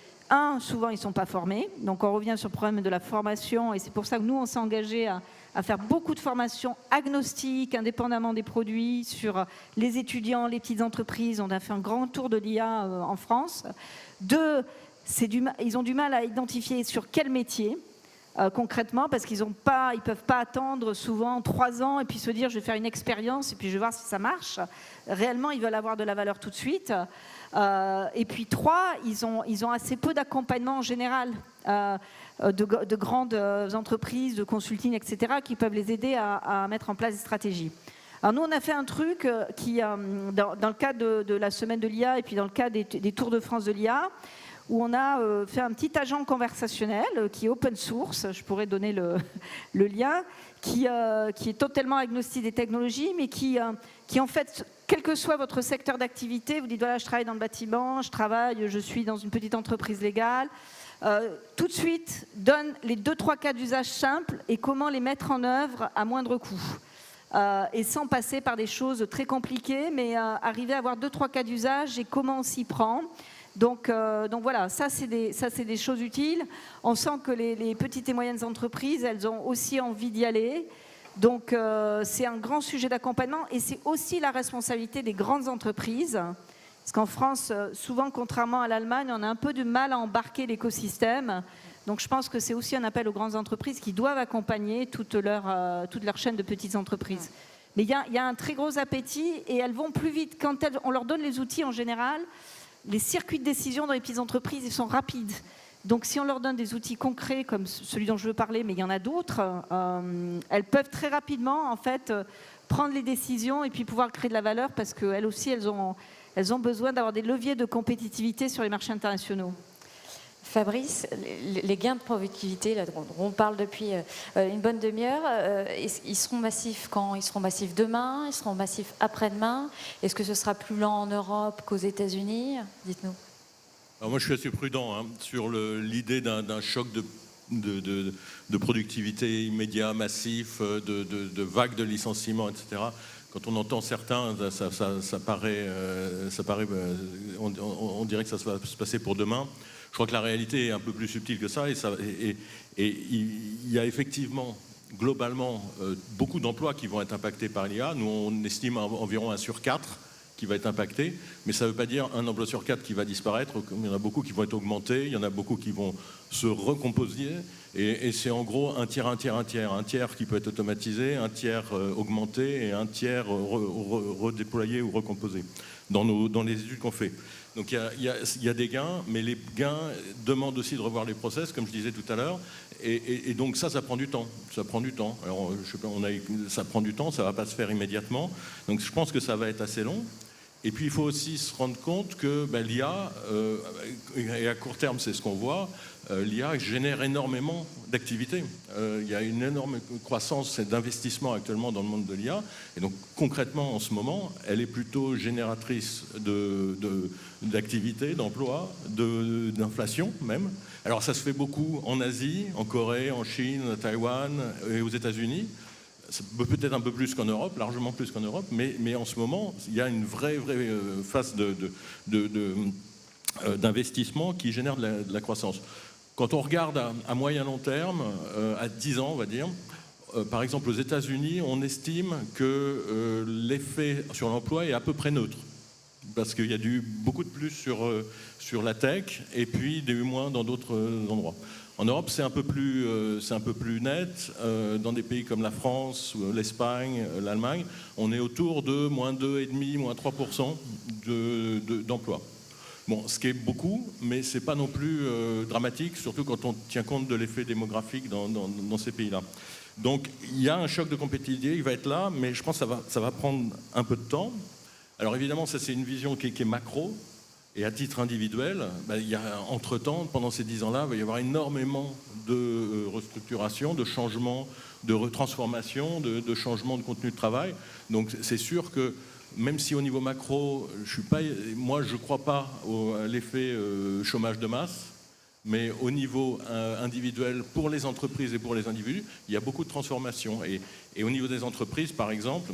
D: Souvent, ils ne sont pas formés. Donc, on revient sur le problème de la formation. Et c'est pour ça que nous, on s'est engagé à faire beaucoup de formations agnostiques, indépendamment des produits, sur les étudiants, les petites entreprises. On a fait un grand tour de l'IA en France. Ils ont du mal à identifier sur quel métier, concrètement, parce qu'ils ne peuvent pas attendre souvent 3 ans et puis se dire je vais faire une expérience et puis je vais voir si ça marche. Réellement, ils veulent avoir de la valeur tout de suite. Et puis 3, ils ont assez peu d'accompagnement en général de grandes entreprises, de consulting, etc., qui peuvent les aider à mettre en place des stratégies. Alors nous, on a fait un truc dans le cadre de la semaine de l'IA et puis dans le cadre des Tours de France de l'IA, où on a fait un petit agent conversationnel qui est open source, je pourrais donner le lien, qui est totalement agnostique des technologies, mais qui en fait, quel que soit votre secteur d'activité, vous dites voilà, je travaille dans le bâtiment, je suis dans une petite entreprise légale, tout de suite donne les 2-3 cas d'usage simples et comment les mettre en œuvre à moindre coût. Et sans passer par des choses très compliquées, mais arriver à avoir 2-3 cas d'usage et comment on s'y prend. Donc voilà, ça c'est des choses utiles. On sent que les petites et moyennes entreprises, elles ont aussi envie d'y aller. Donc c'est un grand sujet d'accompagnement et c'est aussi la responsabilité des grandes entreprises. Parce qu'en France, souvent, contrairement à l'Allemagne, on a un peu de mal à embarquer l'écosystème. Donc je pense que c'est aussi un appel aux grandes entreprises qui doivent accompagner toute leur chaîne de petites entreprises. Mais il y a un très gros appétit et elles vont plus vite. Quand on leur donne les outils en général, les circuits de décision dans les petites entreprises, ils sont rapides. Donc si on leur donne des outils concrets comme celui dont je veux parler, mais il y en a d'autres, elles peuvent très rapidement en fait, prendre les décisions et puis pouvoir créer de la valeur parce qu'elles aussi, elles ont besoin d'avoir des leviers de compétitivité sur les marchés internationaux.
A: Fabrice, les gains de productivité, là, dont on parle depuis une bonne demi-heure, ils seront massifs quand? Ils seront massifs demain? Ils seront massifs après-demain? Est-ce que ce sera plus lent en Europe qu'aux États-Unis? Dites-nous.
F: Alors moi, je suis assez prudent sur l'idée d'un choc de productivité immédiat, massif, de vagues de licenciements, etc. Quand on entend certains, ça paraît, on dirait que ça va se passer pour demain. Je crois que la réalité est un peu plus subtile que ça, et il y a effectivement, globalement, beaucoup d'emplois qui vont être impactés par l'IA. Nous, on estime environ 1 sur 4 qui va être impacté, mais ça ne veut pas dire un emploi sur 4 qui va disparaître. Il y en a beaucoup qui vont être augmentés, il y en a beaucoup qui vont se recomposer, et c'est en gros un tiers, un tiers, un tiers. Un tiers qui peut être automatisé, un tiers augmenté, et un tiers redéployé ou recomposé dans les études qu'on fait. Donc il y a des gains, mais les gains demandent aussi de revoir les process, comme je disais tout à l'heure, et donc ça prend du temps. Ça prend du temps. Alors, je sais pas, ça prend du temps, ça ne va pas se faire immédiatement. Donc je pense que ça va être assez long. Et puis il faut aussi se rendre compte que l'IA, et à court terme c'est ce qu'on voit, l'IA génère énormément d'activités. Il y a une énorme croissance d'investissement actuellement dans le monde de l'IA. Et donc concrètement en ce moment, elle est plutôt génératrice d'activités, d'emplois, d'inflation même. Alors ça se fait beaucoup en Asie, en Corée, en Chine, à Taïwan et aux États-Unis. Peut-être un peu plus qu'en Europe, largement plus qu'en Europe, mais en ce moment, il y a une vraie phase d'investissement qui génère de la croissance. Quand on regarde à moyen long terme, à 10 ans, on va dire, par exemple aux États-Unis, on estime que l'effet sur l'emploi est à peu près neutre. Parce qu'il y a beaucoup de plus sur la tech et puis des moins dans d'autres endroits. En Europe, c'est un peu plus net. Dans des pays comme la France, l'Espagne, l'Allemagne, on est autour de moins 2,5, moins 3% d'emploi. Bon, ce qui est beaucoup, mais ce n'est pas non plus dramatique, surtout quand on tient compte de l'effet démographique dans ces pays-là. Donc, il y a un choc de compétitivité, il va être là, mais je pense que ça va prendre un peu de temps. Alors évidemment, ça c'est une vision qui est macro, et à titre individuel, il y a entre-temps, pendant ces 10 ans-là, il va y avoir énormément de restructuration, de changements, de retransformation, de changements de contenu de travail. Donc c'est sûr que même si au niveau macro, je ne crois pas à l'effet chômage de masse, mais au niveau individuel, pour les entreprises et pour les individus, il y a beaucoup de transformations. Et au niveau des entreprises, par exemple,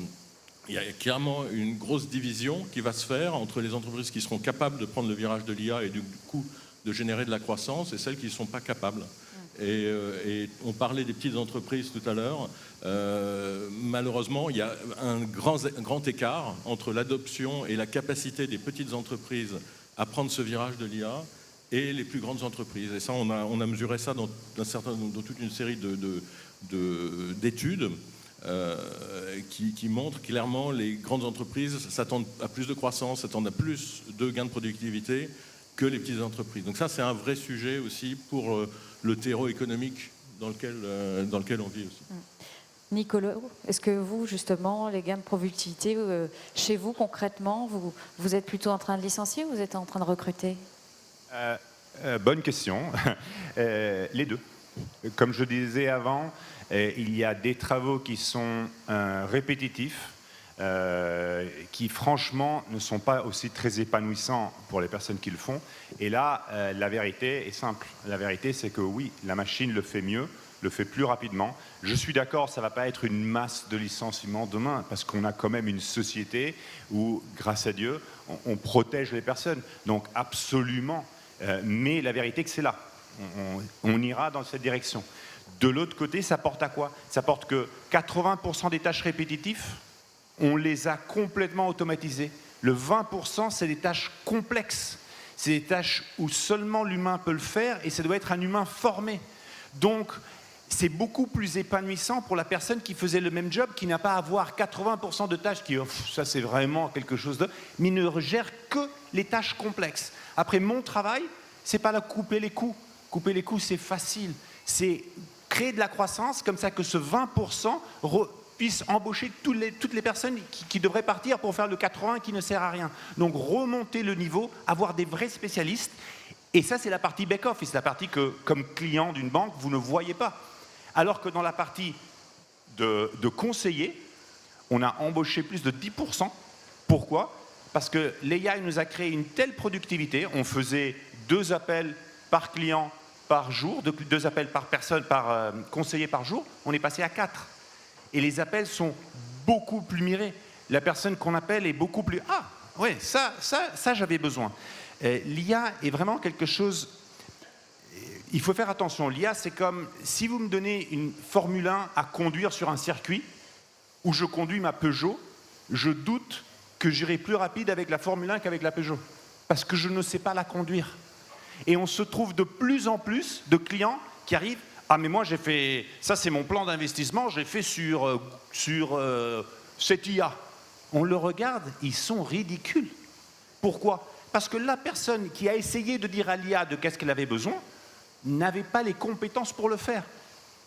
F: il y a clairement une grosse division qui va se faire entre les entreprises qui seront capables de prendre le virage de l'IA et du coup de générer de la croissance et celles qui ne sont pas capables. Et on parlait des petites entreprises tout à l'heure. Malheureusement, il y a un grand écart entre l'adoption et la capacité des petites entreprises à prendre ce virage de l'IA et les plus grandes entreprises. Et ça, on a mesuré ça dans toute une série d'études. Qui montre clairement les grandes entreprises s'attendent à plus de croissance, s'attendent à plus de gains de productivité que les petites entreprises. Donc ça, c'est un vrai sujet aussi pour le terreau économique dans lequel on vit aussi.
A: Nicolas, est-ce que vous, justement, les gains de productivité, chez vous, concrètement, vous êtes plutôt en train de licencier ou vous êtes en train de recruter ?
E: Bonne question. Les deux. Comme je disais avant, il y a des travaux qui sont répétitifs, qui franchement ne sont pas aussi très épanouissants pour les personnes qui le font. Et là, la vérité est simple. La vérité, c'est que oui, la machine le fait mieux, le fait plus rapidement. Je suis d'accord, ça ne va pas être une masse de licenciements demain, parce qu'on a quand même une société où, grâce à Dieu, on protège les personnes. Donc absolument. Mais la vérité, c'est que c'est là. On ira dans cette direction. De l'autre côté, ça porte à quoi? Ça porte que 80% des tâches répétitives, on les a complètement automatisées. Le 20%, c'est des tâches complexes. C'est des tâches où seulement l'humain peut le faire et ça doit être un humain formé. Donc, c'est beaucoup plus épanouissant pour la personne qui faisait le même job, qui n'a pas à avoir 80% de tâches, ça c'est vraiment quelque chose de... mais ne gère que les tâches complexes. Après, mon travail, c'est pas de couper les coûts. Couper les coûts, c'est facile. C'est créer de la croissance comme ça que ce 20% puisse embaucher toutes les personnes qui devraient partir pour faire le 80 qui ne sert à rien. Donc remonter le niveau, avoir des vrais spécialistes. Et ça, c'est la partie back-office, la partie que, comme client d'une banque, vous ne voyez pas. Alors que dans la partie de conseiller, on a embauché plus de 10%. Pourquoi? Parce que l'AI nous a créé une telle productivité. On faisait 2 appels par client par jour, 2 appels par personne, par conseiller par jour. On est passé à 4. Et les appels sont beaucoup plus mirés. La personne qu'on appelle est beaucoup plus... Ah, ouais, ça j'avais besoin. L'IA est vraiment quelque chose... Il faut faire attention. L'IA, c'est comme si vous me donnez une Formule 1 à conduire sur un circuit où je conduis ma Peugeot, je doute que j'irai plus rapide avec la Formule 1 qu'avec la Peugeot, parce que je ne sais pas la conduire. Et on se trouve de plus en plus de clients qui arrivent, ah mais moi j'ai fait, ça c'est mon plan d'investissement, j'ai fait sur cette IA. On le regarde, ils sont ridicules. Pourquoi? Parce que la personne qui a essayé de dire à l'IA de qu'est-ce qu'elle avait besoin n'avait pas les compétences pour le faire.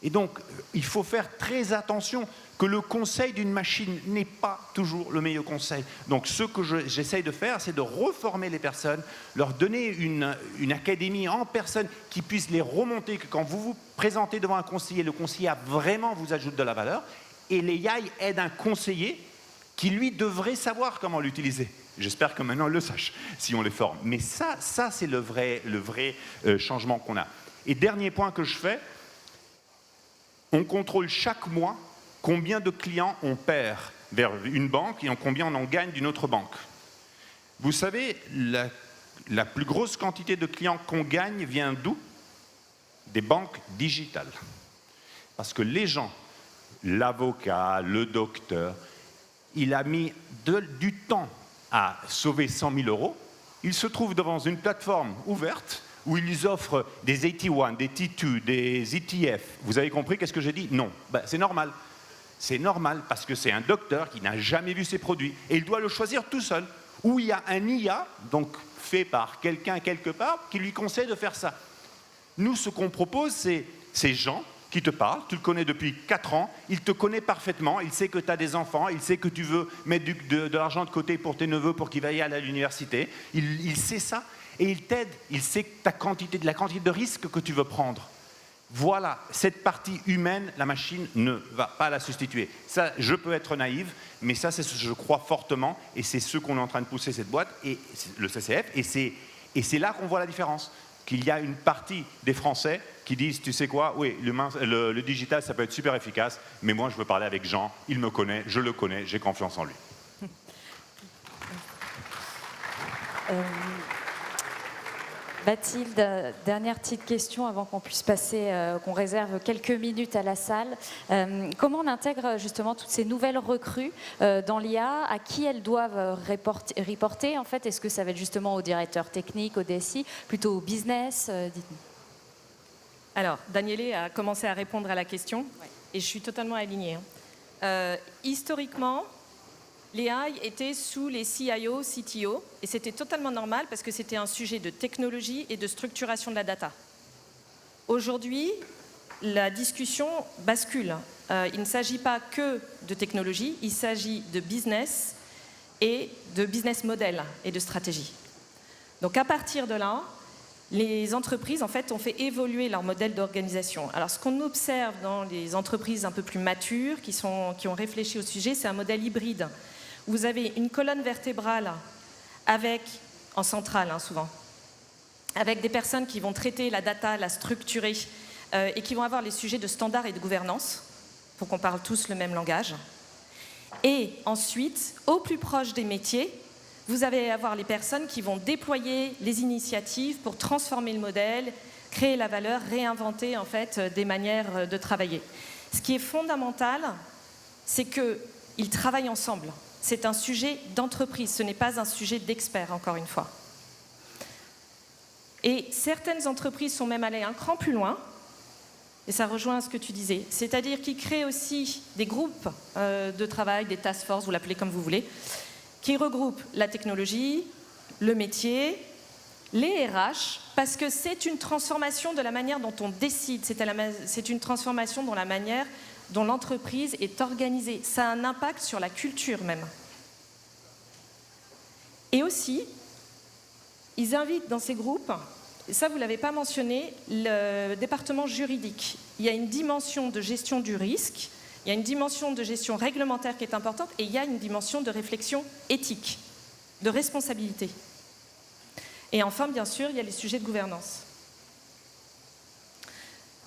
E: Et donc, il faut faire très attention que le conseil d'une machine n'est pas toujours le meilleur conseil. Donc, ce que j'essaye de faire, c'est de reformer les personnes, leur donner une académie en personne qui puisse les remonter, que quand vous vous présentez devant un conseiller, le conseiller vraiment vous ajoute de la valeur, et l'AI aide un conseiller qui, lui, devrait savoir comment l'utiliser. J'espère que maintenant, on le sache, si on les forme. Mais ça c'est le vrai changement qu'on a. Et dernier point que je fais, on contrôle chaque mois combien de clients on perd vers une banque et combien on en gagne d'une autre banque. Vous savez, la plus grosse quantité de clients qu'on gagne vient d'où? Des banques digitales. Parce que les gens, l'avocat, le docteur, il a mis du temps à sauver 100 000 euros. Il se trouve devant une plateforme ouverte où ils offrent des AT1, des T2, des ETF. Vous avez compris qu'est-ce que j'ai dit? Non. Ben, c'est normal. C'est normal parce que c'est un docteur qui n'a jamais vu ces produits et il doit le choisir tout seul. Ou il y a un IA, donc fait par quelqu'un quelque part, qui lui conseille de faire ça. Nous, ce qu'on propose, c'est ces gens qui te parlent, tu le connais depuis 4 ans, il te connaît parfaitement, il sait que tu as des enfants, il sait que tu veux mettre de l'argent de côté pour tes neveux pour qu'ils vaillent à l'université, il sait ça. Et il t'aide, il sait la quantité de risques que tu veux prendre. Voilà, cette partie humaine, la machine ne va pas la substituer. Ça, je peux être naïf, mais ça, c'est ce que je crois fortement, et c'est ce qu'on est en train de pousser cette boîte, et le CCF, et c'est là qu'on voit la différence. Qu'il y a une partie des Français qui disent, tu sais quoi, oui, le digital, ça peut être super efficace, mais moi, je veux parler avec Jean, il me connaît, je le connais, j'ai confiance en lui.
A: Mathilde, dernière petite question avant qu'on puisse passer, qu'on réserve quelques minutes à la salle. Comment on intègre justement toutes ces nouvelles recrues dans l'IA? À qui elles doivent reporter en fait? Est-ce que ça va être justement au directeur technique, au DSI, plutôt au business? Dites-nous.
G: Alors, Daniele a commencé à répondre à la question, et je suis totalement alignée. Historiquement, l'AI était sous les CIO, CTO, et c'était totalement normal parce que c'était un sujet de technologie et de structuration de la data. Aujourd'hui, la discussion bascule. Il ne s'agit pas que de technologie, il s'agit de business et de business model et de stratégie. Donc à partir de là, les entreprises en fait, ont fait évoluer leur modèle d'organisation. Alors ce qu'on observe dans les entreprises un peu plus matures, qui ont réfléchi au sujet, c'est un modèle hybride. Vous avez une colonne vertébrale avec, en centrale souvent, avec des personnes qui vont traiter la data, la structurer et qui vont avoir les sujets de standards et de gouvernance pour qu'on parle tous le même langage. Et ensuite, au plus proche des métiers, vous allez avoir les personnes qui vont déployer les initiatives pour transformer le modèle, créer la valeur, réinventer en fait des manières de travailler. Ce qui est fondamental, c'est qu'ils travaillent ensemble. C'est un sujet d'entreprise, ce n'est pas un sujet d'expert, encore une fois. Et certaines entreprises sont même allées un cran plus loin, et ça rejoint ce que tu disais, c'est-à-dire qu'ils créent aussi des groupes de travail, des task force, vous l'appelez comme vous voulez, qui regroupent la technologie, le métier, les RH, parce que c'est une transformation de la manière dont on décide, c'est une transformation dans la manière dont l'entreprise est organisée. Ça a un impact sur la culture même. Et aussi, ils invitent dans ces groupes, et ça vous ne l'avez pas mentionné, le département juridique. Il y a une dimension de gestion du risque, il y a une dimension de gestion réglementaire qui est importante, et il y a une dimension de réflexion éthique, de responsabilité. Et enfin, bien sûr, il y a les sujets de gouvernance.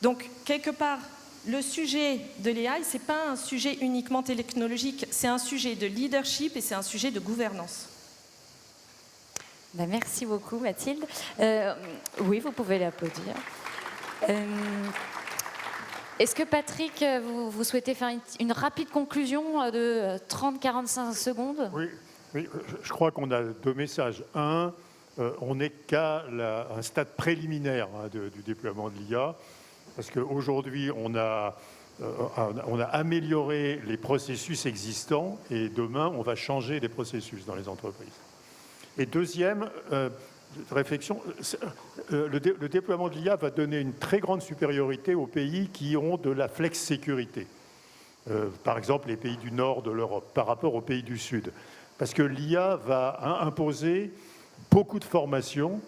G: Donc, quelque part, le sujet de l'AI, ce n'est pas un sujet uniquement technologique, c'est un sujet de leadership et c'est un sujet de gouvernance.
A: Ben, merci beaucoup, Mathilde. Oui, vous pouvez l'applaudir. Est-ce que Patrick, vous souhaitez faire une rapide conclusion de 30-45 secondes?
B: Oui, Oui, je crois qu'on a deux messages. Un, on n'est qu'à un stade préliminaire du déploiement de l'IA, parce qu'aujourd'hui, on a amélioré les processus existants et demain, on va changer les processus dans les entreprises. Et deuxième réflexion, le déploiement de l'IA va donner une très grande supériorité aux pays qui ont de la flex-sécurité. Par exemple, les pays du nord de l'Europe par rapport aux pays du sud. Parce que l'IA va imposer beaucoup de formation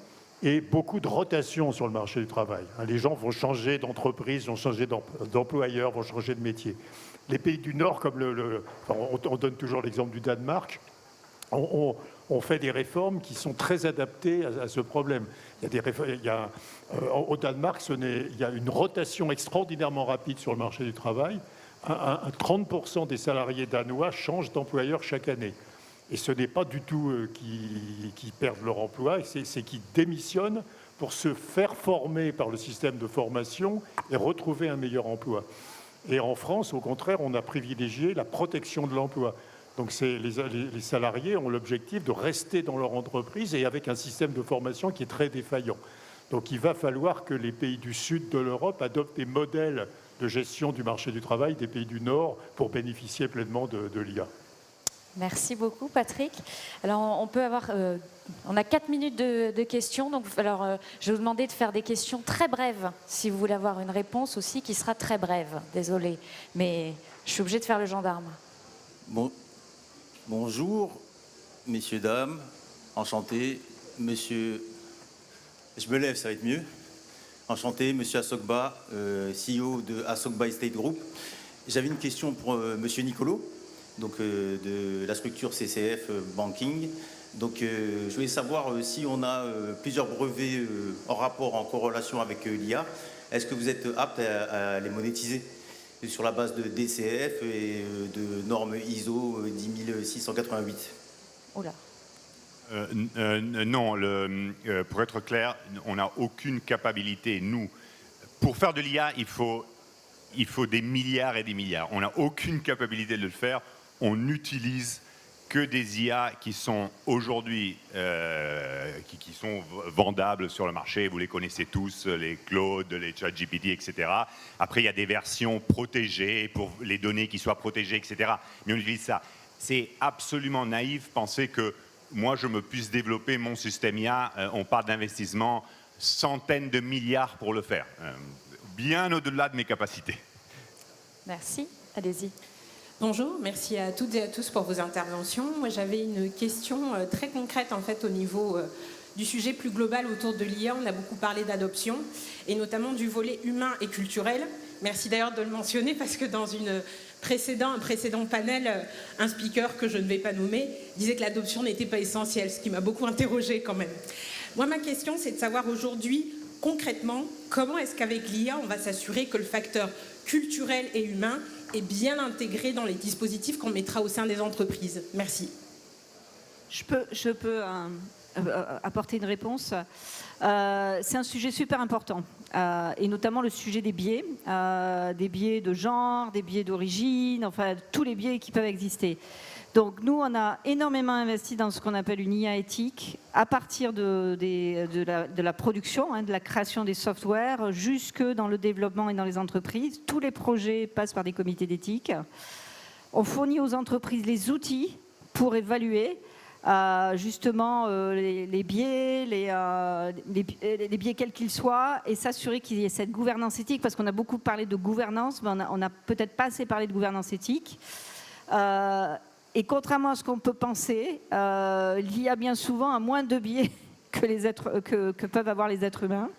B: et beaucoup de rotation sur le marché du travail. Les gens vont changer d'entreprise, vont changer d'employeur, vont changer de métier. Les pays du nord, comme on donne toujours l'exemple du Danemark, on fait des réformes qui sont très adaptées à ce problème. Au Danemark, il y a une rotation extraordinairement rapide sur le marché du travail. 30% des salariés danois changent d'employeur chaque année. Et ce n'est pas du tout qui perdent leur emploi, c'est qu'ils démissionnent pour se faire former par le système de formation et retrouver un meilleur emploi. Et en France, au contraire, on a privilégié la protection de l'emploi. Donc les salariés ont l'objectif de rester dans leur entreprise et avec un système de formation qui est très défaillant. Donc il va falloir que les pays du sud de l'Europe adoptent des modèles de gestion du marché du travail des pays du nord pour bénéficier pleinement de l'IA.
A: Merci beaucoup, Patrick. Alors, on a 4 minutes de questions. Donc, alors, je vais vous demander de faire des questions très brèves, si vous voulez avoir une réponse aussi qui sera très brève. Désolée, mais je suis obligée de faire le gendarme.
H: Bonjour, messieurs, dames, enchanté, monsieur... Je me lève, ça va être mieux. Enchanté, monsieur Assogba, CEO de Assogba Estate Group. J'avais une question pour monsieur Nicolo, donc de la structure CCF Banking. Donc je voulais savoir si on a plusieurs brevets en rapport, en corrélation avec l'IA, est-ce que vous êtes apte à les monétiser sur la base de DCF et de normes ISO 10688?
A: Oula.
E: Non, pour être clair, on n'a aucune capacité. Nous, pour faire de l'IA, il faut des milliards et des milliards. On n'a aucune capacité de le faire. On n'utilise que des IA qui sont aujourd'hui qui sont vendables sur le marché. Vous les connaissez tous, les Claude, les ChatGPT, etc. Après, il y a des versions protégées pour les données qui soient protégées, etc. Mais on utilise ça. C'est absolument naïf penser que moi, je me puisse développer mon système IA. On parle d'investissement centaines de milliards pour le faire. Bien au-delà de mes capacités.
A: Merci. Allez-y.
I: Bonjour, merci à toutes et à tous pour vos interventions. Moi, j'avais une question très concrète en fait au niveau du sujet plus global autour de l'IA. On a beaucoup parlé d'adoption et notamment du volet humain et culturel. Merci d'ailleurs de le mentionner parce que dans un précédent panel, un speaker que je ne vais pas nommer disait que l'adoption n'était pas essentielle, ce qui m'a beaucoup interrogée quand même. Moi, ma question, c'est de savoir aujourd'hui, concrètement, comment est-ce qu'avec l'IA, on va s'assurer que le facteur culturel et humain est bien intégré dans les dispositifs qu'on mettra au sein des entreprises. Merci.
D: Je peux apporter une réponse. C'est un sujet super important, et notamment le sujet des biais de genre, des biais d'origine, enfin tous les biais qui peuvent exister. Donc nous, on a énormément investi dans ce qu'on appelle une IA éthique, à partir de la production, de la création des softwares, jusque dans le développement et dans les entreprises. Tous les projets passent par des comités d'éthique. On fournit aux entreprises les outils pour évaluer justement les biais, les biais quels qu'ils soient, et s'assurer qu'il y ait cette gouvernance éthique, parce qu'on a beaucoup parlé de gouvernance, mais on n'a peut-être pas assez parlé de gouvernance éthique. Et contrairement à ce qu'on peut penser, l'IA bien souvent a moins de biais que peuvent avoir les êtres humains.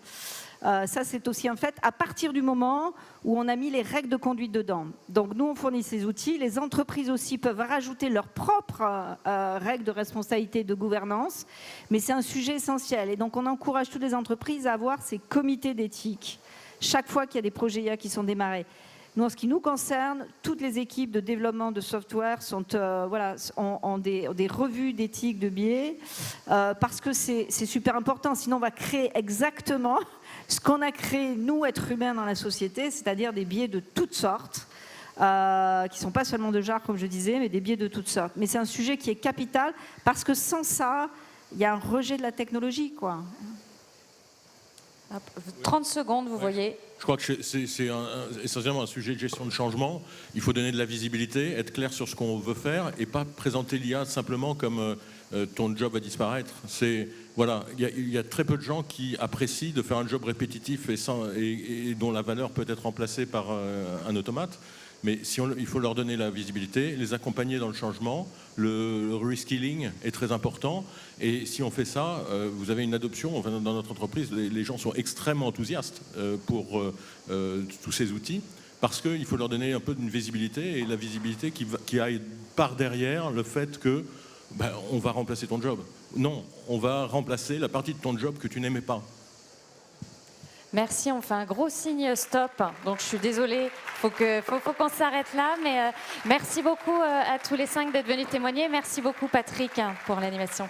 D: Ça, c'est aussi un fait, à partir du moment où on a mis les règles de conduite dedans. Donc nous, on fournit ces outils. Les entreprises aussi peuvent rajouter leurs propres règles de responsabilité, de gouvernance. Mais c'est un sujet essentiel. Et donc on encourage toutes les entreprises à avoir ces comités d'éthique chaque fois qu'il y a des projets IA qui sont démarrés. Nous, en ce qui nous concerne, toutes les équipes de développement de software ont des revues d'éthique, de biais, parce que c'est super important. Sinon, on va créer exactement ce qu'on a créé, nous, êtres humains, dans la société, c'est-à-dire des biais de toutes sortes, qui ne sont pas seulement de jarre, comme je disais, mais des biais de toutes sortes. Mais c'est un sujet qui est capital, parce que sans ça, il y a un rejet de la technologie, quoi.
A: 30 secondes, vous voyez.
F: Je crois que c'est essentiellement un sujet de gestion de changement. Il faut donner de la visibilité, être clair sur ce qu'on veut faire et pas présenter l'IA simplement comme ton job va disparaître. Voilà, il y a très peu de gens qui apprécient de faire un job répétitif et dont la valeur peut être remplacée par un automate. Mais il faut leur donner la visibilité, les accompagner dans le changement. Le reskilling est très important. Et si on fait ça, vous avez une adoption. Enfin, dans notre entreprise, les gens sont extrêmement enthousiastes pour tous ces outils, parce qu'il faut leur donner un peu d'une visibilité, et la visibilité qui aille par derrière le fait que on va remplacer ton job. Non, on va remplacer la partie de ton job que tu n'aimais pas.
A: Merci, on fait un gros signe stop. Donc je suis désolée, faut qu'on s'arrête là. Mais merci beaucoup à tous les 5 d'être venus témoigner. Merci beaucoup Patrick pour l'animation.